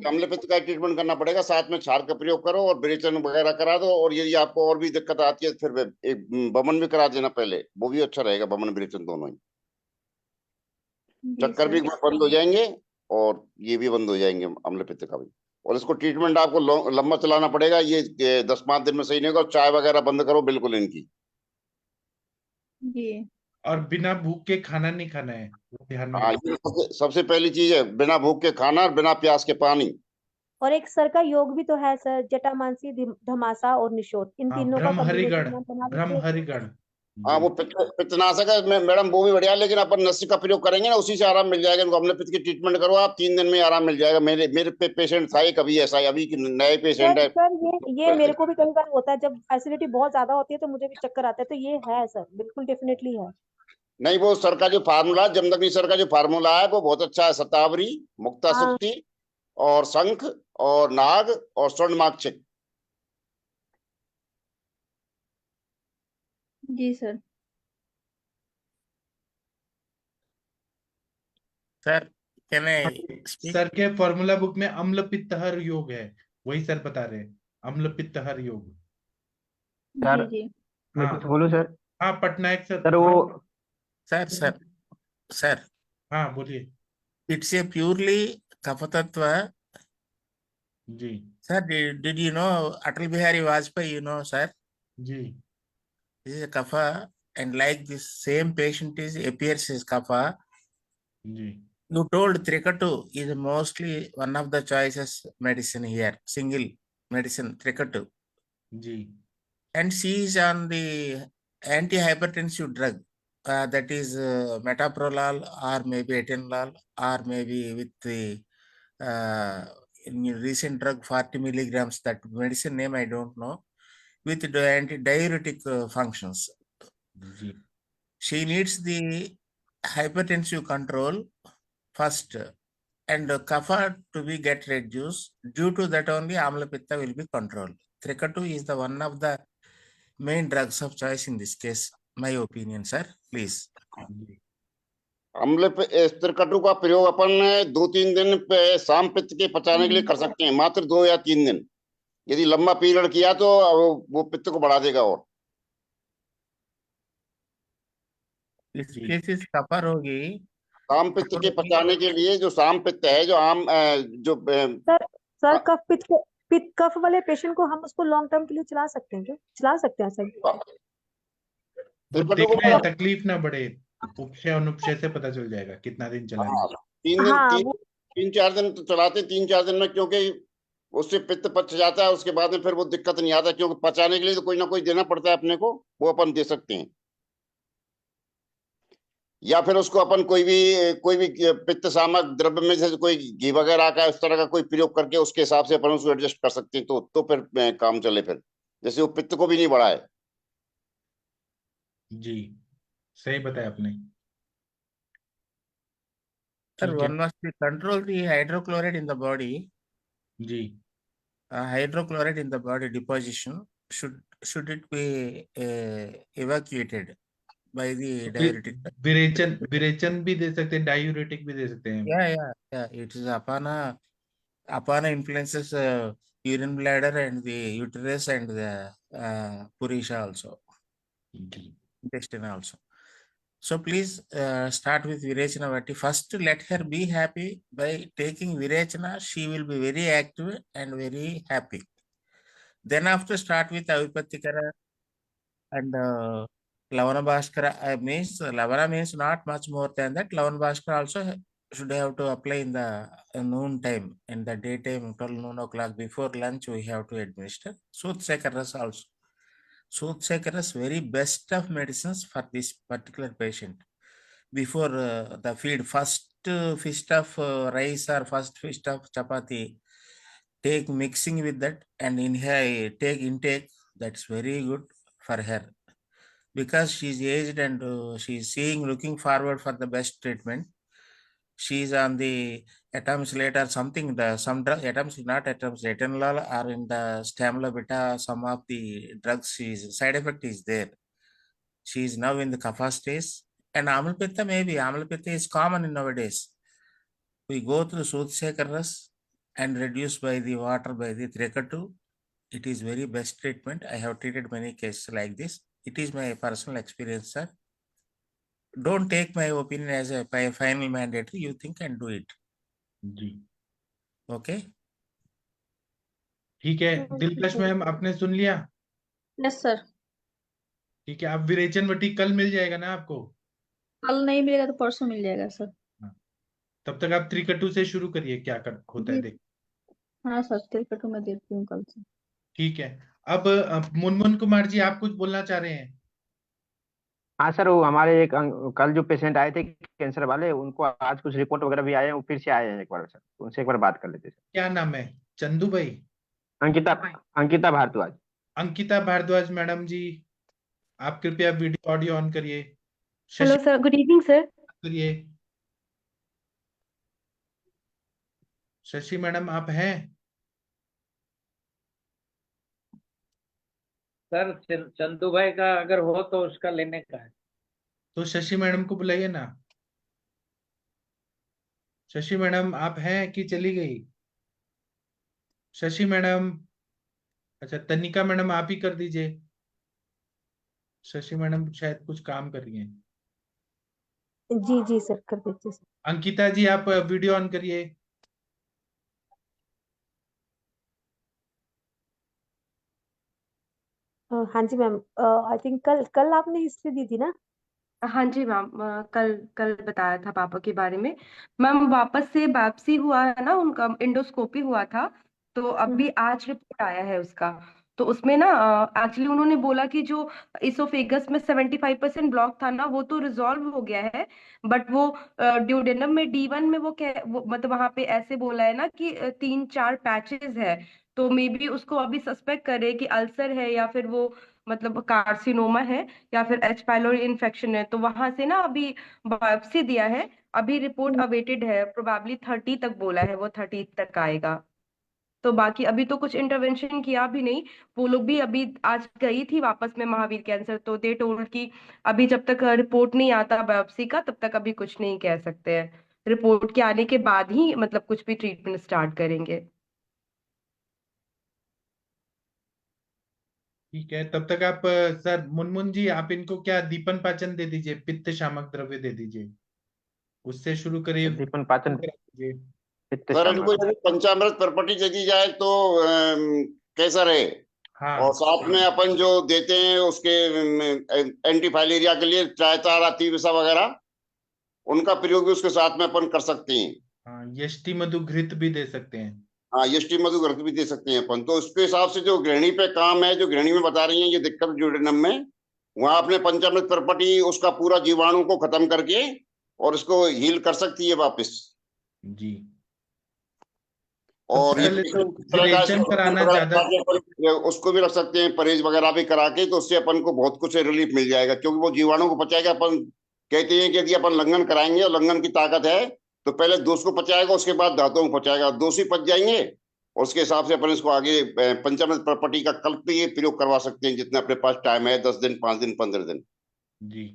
अम्ल पित्त का ट्रीटमेंट करना पड़ेगा, साथ में क्षार का प्रयोग करो और विरेचन वगैरह करा दो, और यदि आपको और भी दिक्कत आती है फिर एक बमन भी करा देना पहले, वो भी अच्छा रहेगा, बमन विरेचन दोनों ही। जी चक्कर भी सर। बंद हो जाएंगे और ये भी बंद हो जाएंगे अम्ल पित्त का भी। और इसको ट्रीटमेंट आपको लंबा चलाना पड़ेगा, ये 10-5 दिन में सही नहीं होगा। और चाय वगैरह बंद करो बिल्कुल इनकी। जी और बिना भूख के खाना नहीं खाना है, वो ध्यान में हाँ रखो। ये सबसे पहली चीज है, बिना भूख के खाना और बिना प्यास के पानी। और एक सर का योग भी तो है सर, जटामांसी, धमासा और निशोथ, इन हाँ, तीनों का ब्रह्महरिगण, कॉम्बिनेशन बना लेते हैं। ब्रह्महरिगण। हाँ जी वो पित्तनाशक है मैडम, वो भी बढ़िया, लेकिन अपन नस्य का प्रयोग करेंगे ना उसी से आराम मिल जाएगा इनको। अम्ल पित्त की ट्रीटमेंट करो आप, 3 दिन में आराम मिल जाएगा। मेरे मेरे पे पेशेंट था एक, अभी ऐसा है, अभी नए पेशेंट सर है। सर ये मेरे को भी कई बार होता है, जब एसिडिटी बहुत ज्यादा होती है तो मुझे भी चक्कर आता है, तो ये है सर, बिल्कुल डेफिनेटली है। नहीं वो सर का जो फार्मूला, जमदग्नि सर का जो फार्मूला है वो बहुत अच्छा है। शतावरी, मुक्ता हाँ सुक्ति और शंख और नाग और स्वर्णमाक्षिक। जी sir. Sir can I speak? Sir के फॉर्मूला बुक में अम्ल पित्तहर योग है, वही सर बता रहे हैं, अम्ल पित्तहर योग। सर जी जी मैं हाँ कुछ बोलूं सर? हाँ, पटनायक सर। सर वो सर सर हाँ बोलिए। It's a purely kapha tattva. जी sir did you know Atal Bihari Vajpayee, you know sir, जी this is a kapha, and like this same patient is appears as kapha. जी You told Trikatu is mostly one of the choices medicine here, single medicine Trikatu, जी and she is on the antihypertensive drug, that is metoprolol or maybe atenolol or maybe with the in recent drug 40 milligrams, that medicine name I don't know, with the anti-diuretic functions. जी She needs the hypertensive control first, and kapha to be get reduced. Due to that only amla pitta will be controlled. Trikatu is the one of the main drugs of choice in this case, my opinion sir, please. अम्ल त्रिकटु का प्रयोग अपन 2-3 दिन पे शाम पित्त के पचाने के लिए कर सकते हैं, मात्र 2 या 3 दिन। यदि लंबा पीरियड किया तो वो पित्त को बढ़ा देगा। और इस केसेस कफर होगी। शाम पित्त के पचाने के लिए जो शाम पित्त है, जो आम जो सर कफ वाले पेशेंट को हम उसको लॉन्ग टर्म के लिए चला सकते हैं क्या? चला सकते हैं सर? वो देखना है, तकलीफ ना बढ़े, उपशय अनुपशय से पता चल जाएगा कितना दिन चलाना है। 3-4 दिन तो चलाते, 3-4 दिन में, क्योंकि उससे पित्त पच जाता है, उसके बाद में फिर वो दिक्कत नहीं आता, क्योंकि पचाने के लिए तो कोई ना कोई देना पड़ता है अपने को, वो अपन दे सकते हैं। या फिर उसको अपन कोई भी पित्त सामक द्रव्य में से कोई घी वगैरह का इस तरह का कोई प्रयोग करके उसके हिसाब से अपन उसको एडजस्ट कर सकते हैं, तो फिर काम चले, फिर जैसे वो पित्त को भी नहीं बढ़ाए। जी सही बताया आपने। Sir, one must be control the hydrochloride in the body. Ji Hydrochloride in the body deposition should it be evacuated by the diuretic? विरेचन भी दे सकते हैं, डायूरेटिक भी दे सकते हैं। Yeah. It is apana influences urine bladder and the uterus and the purisha also, intestine also. So please start with Virechana Vati. First, let her be happy. By taking Virechana, she will be very active and very happy. Then after, start with Avipattikara and Lavana Bhaskara. Lavana means not much more than that. Lavana Bhaskara also should have to apply in the noon time. In the daytime, 12 noon o'clock before lunch, we have to administer. Soothsakaras also. Soothsakaras very best of medicines for this particular patient. Before the feed, first fist of rice or first fist of chapati, take mixing with that and take intake. That's very good for her. because she's aged and she's looking forward for the best treatment. She's on the Atomylate or something, some drug, not Atomylate, Atenolol or in the Stamla Beta, some of the drugs, side effect is there. She is now in the kapha stage. And Amalpitta, maybe Amalpitta is common in nowadays. We go to the Soothsaker Ras and reduce by the water by the 3-2. It is very best treatment. I have treated many cases like this. It is my personal experience, sir. Don't take my opinion as a final mandatory. You think and do it. Ji Okay? ठीक है, दिलकश ma'am आपने सुन लिया? Yes sir. ठीक है, आप विरेचन वटी कल मिल जाएगा ना आपको? कल नहीं मिलेगा तो परसों मिल जाएगा सर। तब तक आप 3-2 से शुरू करिए, क्या होता है देख। हाँ सर, 3-2 मैं देती हूँ कल से। ठीक है, अब मुनमुन कुमार जी आप कुछ बोलना चाह रहे हैं? हाँ सर, वो हमारे एक कल जो पेशेंट आए थे कैंसर वाले, उनको आज कुछ रिपोर्ट वगैरह भी आए हैं, वो फिर से आए हैं एक बार सर, उनसे एक बार बात कर लेते सर। क्या नाम है? चंदू भाई? अंकिता भारद्वाज। अंकिता भारद्वाज मैडम जी, आप कृपया वीडियो ऑडियो ऑन करिए। Hello Shashi sir, good evening sir. करिए। शशि मैडम आप हैं? सर चंदू भाई का अगर हो तो उसका लेने का है। तो शशि मैडम को बुलाइए ना। शशि मैडम आप हैं कि चली गई? शशि मैडम, अच्छा तनिका मैडम आप ही कर दीजिए। शशि मैडम शायद कुछ काम कर रही हैं। जी जी सर, कर देते सर। अंकिता जी आप वीडियो ऑन करिए। हाँ जी मैम, आई थिंक कल कल आपने हिस्ट्री दी थी ना? हाँ जी मैम, कल कल बताया था पापा के बारे में। मैम वापस से बाइप्सी हुआ है ना, उनका इंडोस्कोपी हुआ था, तो अभी आज रिपोर्ट आया है उसका। तो उसमें ना एक्चुअली उन्होंने बोला कि जो इसोफेगस में 75% ब्लॉक था ना, वो तो रिजॉल्व हो गया है, बट वो ड्यूडेनम में D1 में वो मतलब वहां पे ऐसे बोला है ना कि 3-4 पैचेस है। तो मे बी उसको अभी सस्पेक्ट करे कि अल्सर है या फिर वो मतलब कार्सिनोमा है या फिर एच पाइलोरी इन्फेक्शन है। तो वहां से ना अभी बायोप्सी दिया है, अभी रिपोर्ट अवेटेड है, प्रोबेबली 30 तक बोला है, वो 30 तक आएगा। तो बाकी अभी तो कुछ इंटरवेंशन किया भी नहीं। वो लोग भी अभी आज गई थी वापस में महावीर कैंसर, तो दे टोल्ड कि अभी जब तक रिपोर्ट नहीं आता बायोप्सी का तब तक अभी कुछ नहीं कह सकते हैं। रिपोर्ट के आने के बाद ही मतलब कुछ भी ट्रीटमेंट स्टार्ट करेंगे। ठीक है, तब तक आप सर मुनमुन जी आप इनको क्या दीपन पाचन दे दीजिए, पित्त शामक द्रव्य दे दीजिए, उससे शुरू करिए। दीपन पाचन, पित्त सर इनको शामक। यदि पंचामृत प्रॉपर्टी दे दी जाए तो कैसा रहे? हाँ और साथ में अपन जो देते हैं उसके एंटी फाइलेरिया के लिए ट्राइतार अतिविषा वगैरह, उनका प्रयोग भी उसके साथ में अपन कर सकते हैं। हाँ, यष्टि मधु घृत भी दे सकते हैं। हाँ, यष्टि मधु घृत भी दे सकते हैं अपन। तो उसके हिसाब से जो गृहिणी पे काम है, जो गृहिणी में बता रही है ये दिक्कत ड्यूडेनम में, वहां अपने पंचामृत प्रॉपर्टी उसका पूरा जीवाणु को खत्म करके और इसको हील कर सकती है वापस। जी, और ये पहले तो विरेचन कराना ज्यादा, उसको भी रख सकते हैं, परहेज वगैरह भी करा के, तो उससे अपन को बहुत कुछ रिलीफ मिल जाएगा, क्योंकि वो जीवाणु को पचाएगा। अपन कहते हैं कि यदि अपन लंघन कराएंगे और लंघन की ताकत है तो पहले दोष को पचाएगा, उसके बाद धातुओं को पचाएगा। दोष ही पच जाएंगे और उसके हिसाब से अपन इसको आगे पंचामृत प्रॉपर्टी का कल्प पे ये प्रयोग करवा सकते हैं, जितना अपने पास टाइम है, 10 दिन, 5 दिन, 15 दिन। जी।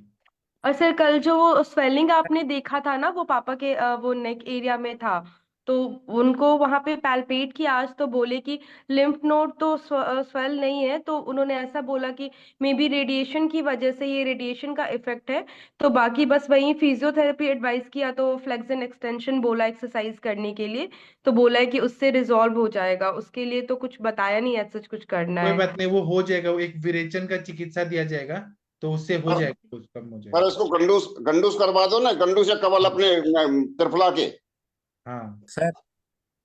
और सर कल जो वो स्वेलिंग आपने देखा था ना, वो पापा के वो नेक एरिया में था, तो उनको वहां पे पैल्पेट किया आज, तो बोले कि लिम्फ नोड तो स्वेल नहीं है, तो उन्होंने ऐसा बोला कि मे बी रेडिएशन की वजह से, ये रेडिएशन का इफेक्ट है। तो बाकी बस वही फिजियोथेरेपी एडवाइस किया, तो फ्लेक्सन एक्सटेंशन बोला एक्सरसाइज करने के लिए, तो बोला है कि उससे रिजॉल्व हो जाएगा। उसके लिए तो कुछ बताया नहीं है सच कुछ करना कोई है। बात नहीं, वो हो जाएगा, वो एक विरेचन का चिकित्सा दिया जाएगा तो उससे हो जाएगा, कुछ कम हो जाएगा। पर इसको गंडूस गंडूस करवा दो ना, गंडूस या कवल अपने त्रिफला के। हाँ सर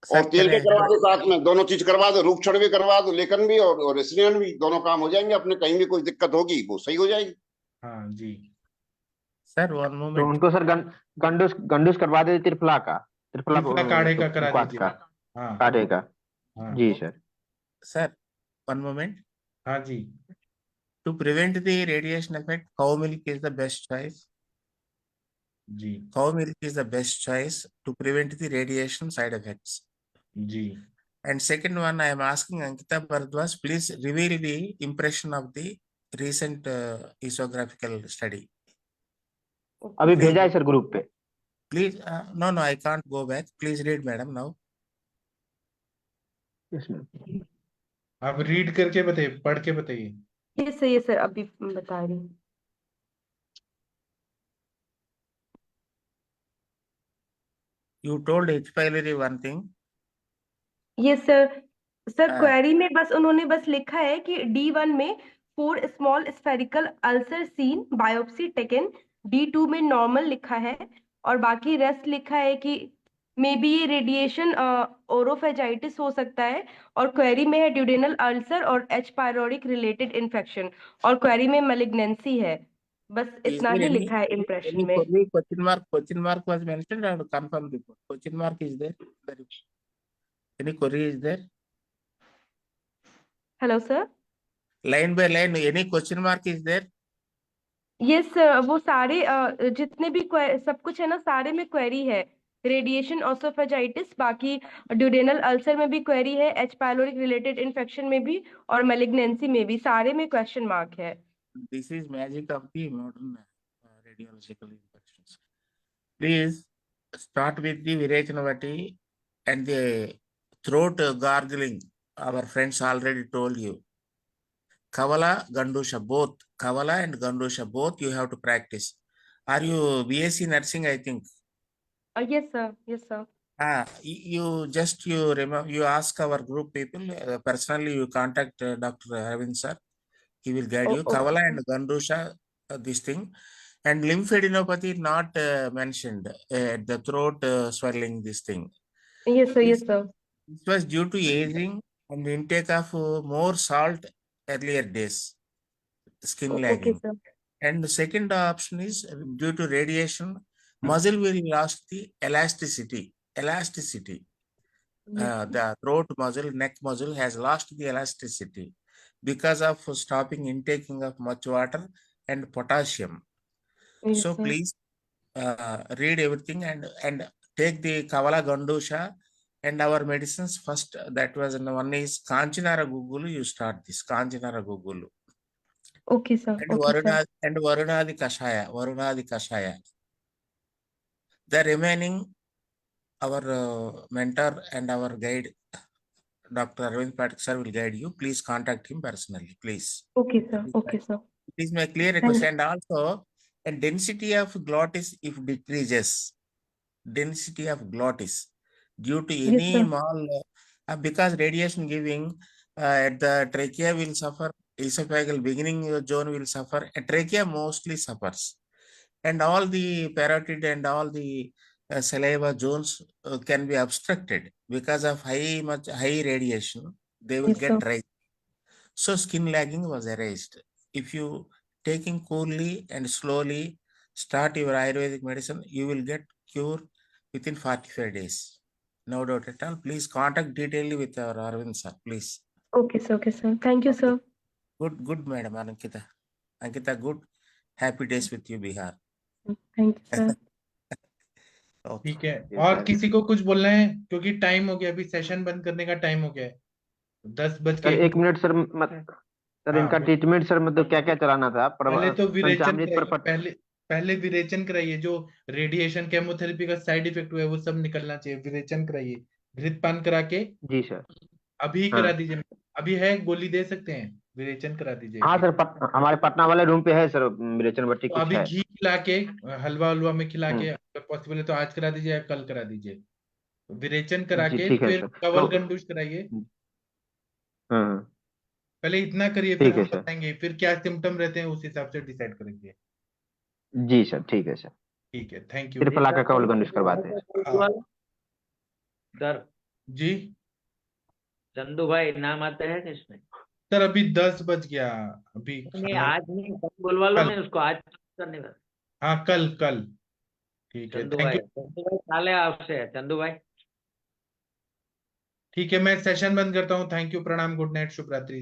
और तेल के करें करवा दो, साथ में दोनों चीज करवा दो, रूप क्षण भी करवा दो, लेखन भी और स्नेहन भी, दोनों काम हो जाएंगे अपने। कहीं भी कोई दिक्कत होगी वो सही हो जाएगी। हाँ जी सर, वन तो मोमेंट। उनको सर गंडूस गंडूस करवा दे, त्रिफला का, त्रिफला त्रिफला काढ़े का करा क्वाथ दीजिए। का, हाँ काढ़े का। हाँ जी सर। Sir, one moment. हाँ जी। To prevent the radiation effect, cow milk is the best choice. Ji Cow milk is the best choice to prevent the radiation side effects. Ji And second one, I am asking Ankita Bharadwaj, please reveal the impression of the recent esographical study. अभी भेजा है sir group पे। Please, no, I can't go back. Please read, madam, now. Yes, ma'am. आप read करके बताइए, पढ़ के बताइए। ये सर अभी बता रही हूँ। You told H. pylori one thing. ये सर हाँ। क्वेरी में बस उन्होंने बस लिखा है कि D1 में 4 small spherical ulcer seen, biopsy taken, D2 में नॉर्मल लिखा है और बाकी रेस्ट लिखा है कि मे बी ये रेडिएशन ओरोफेजाइटिस हो सकता है और क्वेरी में है ड्यूडेनल अल्सर और H. pylori रिलेटेड इन्फेक्शन और क्वेरी में मैलिग्नेंसी है। बस Is इतना there ही any लिखा है इम्प्रेशन any में। query? Question mark was mentioned and confirm report. Question mark is there. Any query is there? Hello sir. Line by line, any question mark is there? Yes वो सारे जितने भी सब कुछ है ना, सारे में क्वेरी है। रेडिएशन ओसोफेजाइटिस, बाकी ड्यूडेनल अल्सर में भी क्वेरी है, H. pylori रिलेटेड इन्फेक्शन में भी और मैलिग्नेंसी में भी, सारे में क्वेश्चन मार्क है। This is magic of the modern radiological infections. Please start with the Virechanavati and the throat gargling. Our friends already told you. Kavala, Gandusha, both. Kavala and Gandusha, both you have to practice. Are you BSc nursing, I think? Yes sir. You remember, you ask our group people, personally you contact Dr. Arvind sir. He will guide you. Kavala and Gandusha, this thing. And lymphadenopathy not mentioned. The throat swelling, this thing. Yes sir. This was due to aging and intake of more salt earlier days. Skin okay lagging. Sir. And the second option is due to radiation, muscle will lost the elasticity. The throat muscle, neck muscle has lost the elasticity because of stopping intaking of much water and potassium. Yes, So sir. please read everything and take the Kavala Gandusha and our medicines first. That was one is Kanchinara Gugulu. You start this Kanchinara Gugulu. Okay, sir. And Varunadi Kashaya. The remaining, our mentor and our guide, Dr. Arvind Pathak sir will guide you. Please contact him personally, please. Okay, sir. Okay, sir. It is my clear request. And also, and density of glottis if decreases, density of glottis due to Yes, any sir. small, because radiation giving at the trachea will suffer, esophageal beginning zone will suffer, trachea mostly suffers. And all the parotid and all the saliva zones can be obstructed because of high radiation. They will Yes, get sir. dry. So skin lagging was erased. If you taking coolly and slowly start your Ayurvedic medicine, you will get cure within 45 days. No doubt at all. Please contact detailedly with our Arvind sir, please. Okay, sir. Okay, sir. Thank you, sir. Good, madam Ankita. Ankita, good. Happy days with you, Bihar. Thank you, sir. Okay. ठीक है। और किसी को कुछ बोलना है, क्योंकि time हो गया, अभी सेशन बंद करने का टाइम हो गया है, 10 बज सर के। 1 मिनट सर, सर हाँ, इनका ट्रीटमेंट सर मतलब क्या क्या चलाना था? पहले तो विरेचन पंचामृत कराइए, पर पहले विरेचन कराइए। जो रेडिएशन केमोथेरेपी का साइड इफेक्ट हुआ है वो सब निकलना चाहिए। विरेचन कराइए, घृतपान करा के जी सर। अभी हाँ। करा दीजिए। अभी है, गोली दे सकते हैं, विरेचन करा दीजिए। हाँ सर, हमारे पटना वाले रूम पे है सर, विरेचन बट्टी तो कुछ अभी है। घी खिला के, हलवा में खिला के, अगर पॉसिबल है तो आज करा दीजिए या कल करा दीजिए। विरेचन करा जी के ठीक है फिर सर। कवल तो गंडूश कराइए। हाँ पहले इतना करिए, फिर ठीक है हम सर। बताएंगे फिर क्या सिम्टम रहते हैं, उस हिसाब से डिसाइड करेंगे। जी सर ठीक है सर। ठीक है, थैंक यू। त्रिफला का कवल गंडूश करवाते हैं। सर जी चंदू भाई नाम आता है कि इसमें? सर अभी 10 बज गया, अभी नहीं, खाना। आज नहीं, कल बुलवा लो कल। नहीं उसको, आज करने का। हाँ कल ठीक है, चंदू थैंक भाई, यू। चंदू भाई काले आपसे है, चंदू भाई। ठीक है, मैं सेशन बंद करता हूँ। थैंक यू, प्रणाम, गुड नाइट, शुभ रात्रि।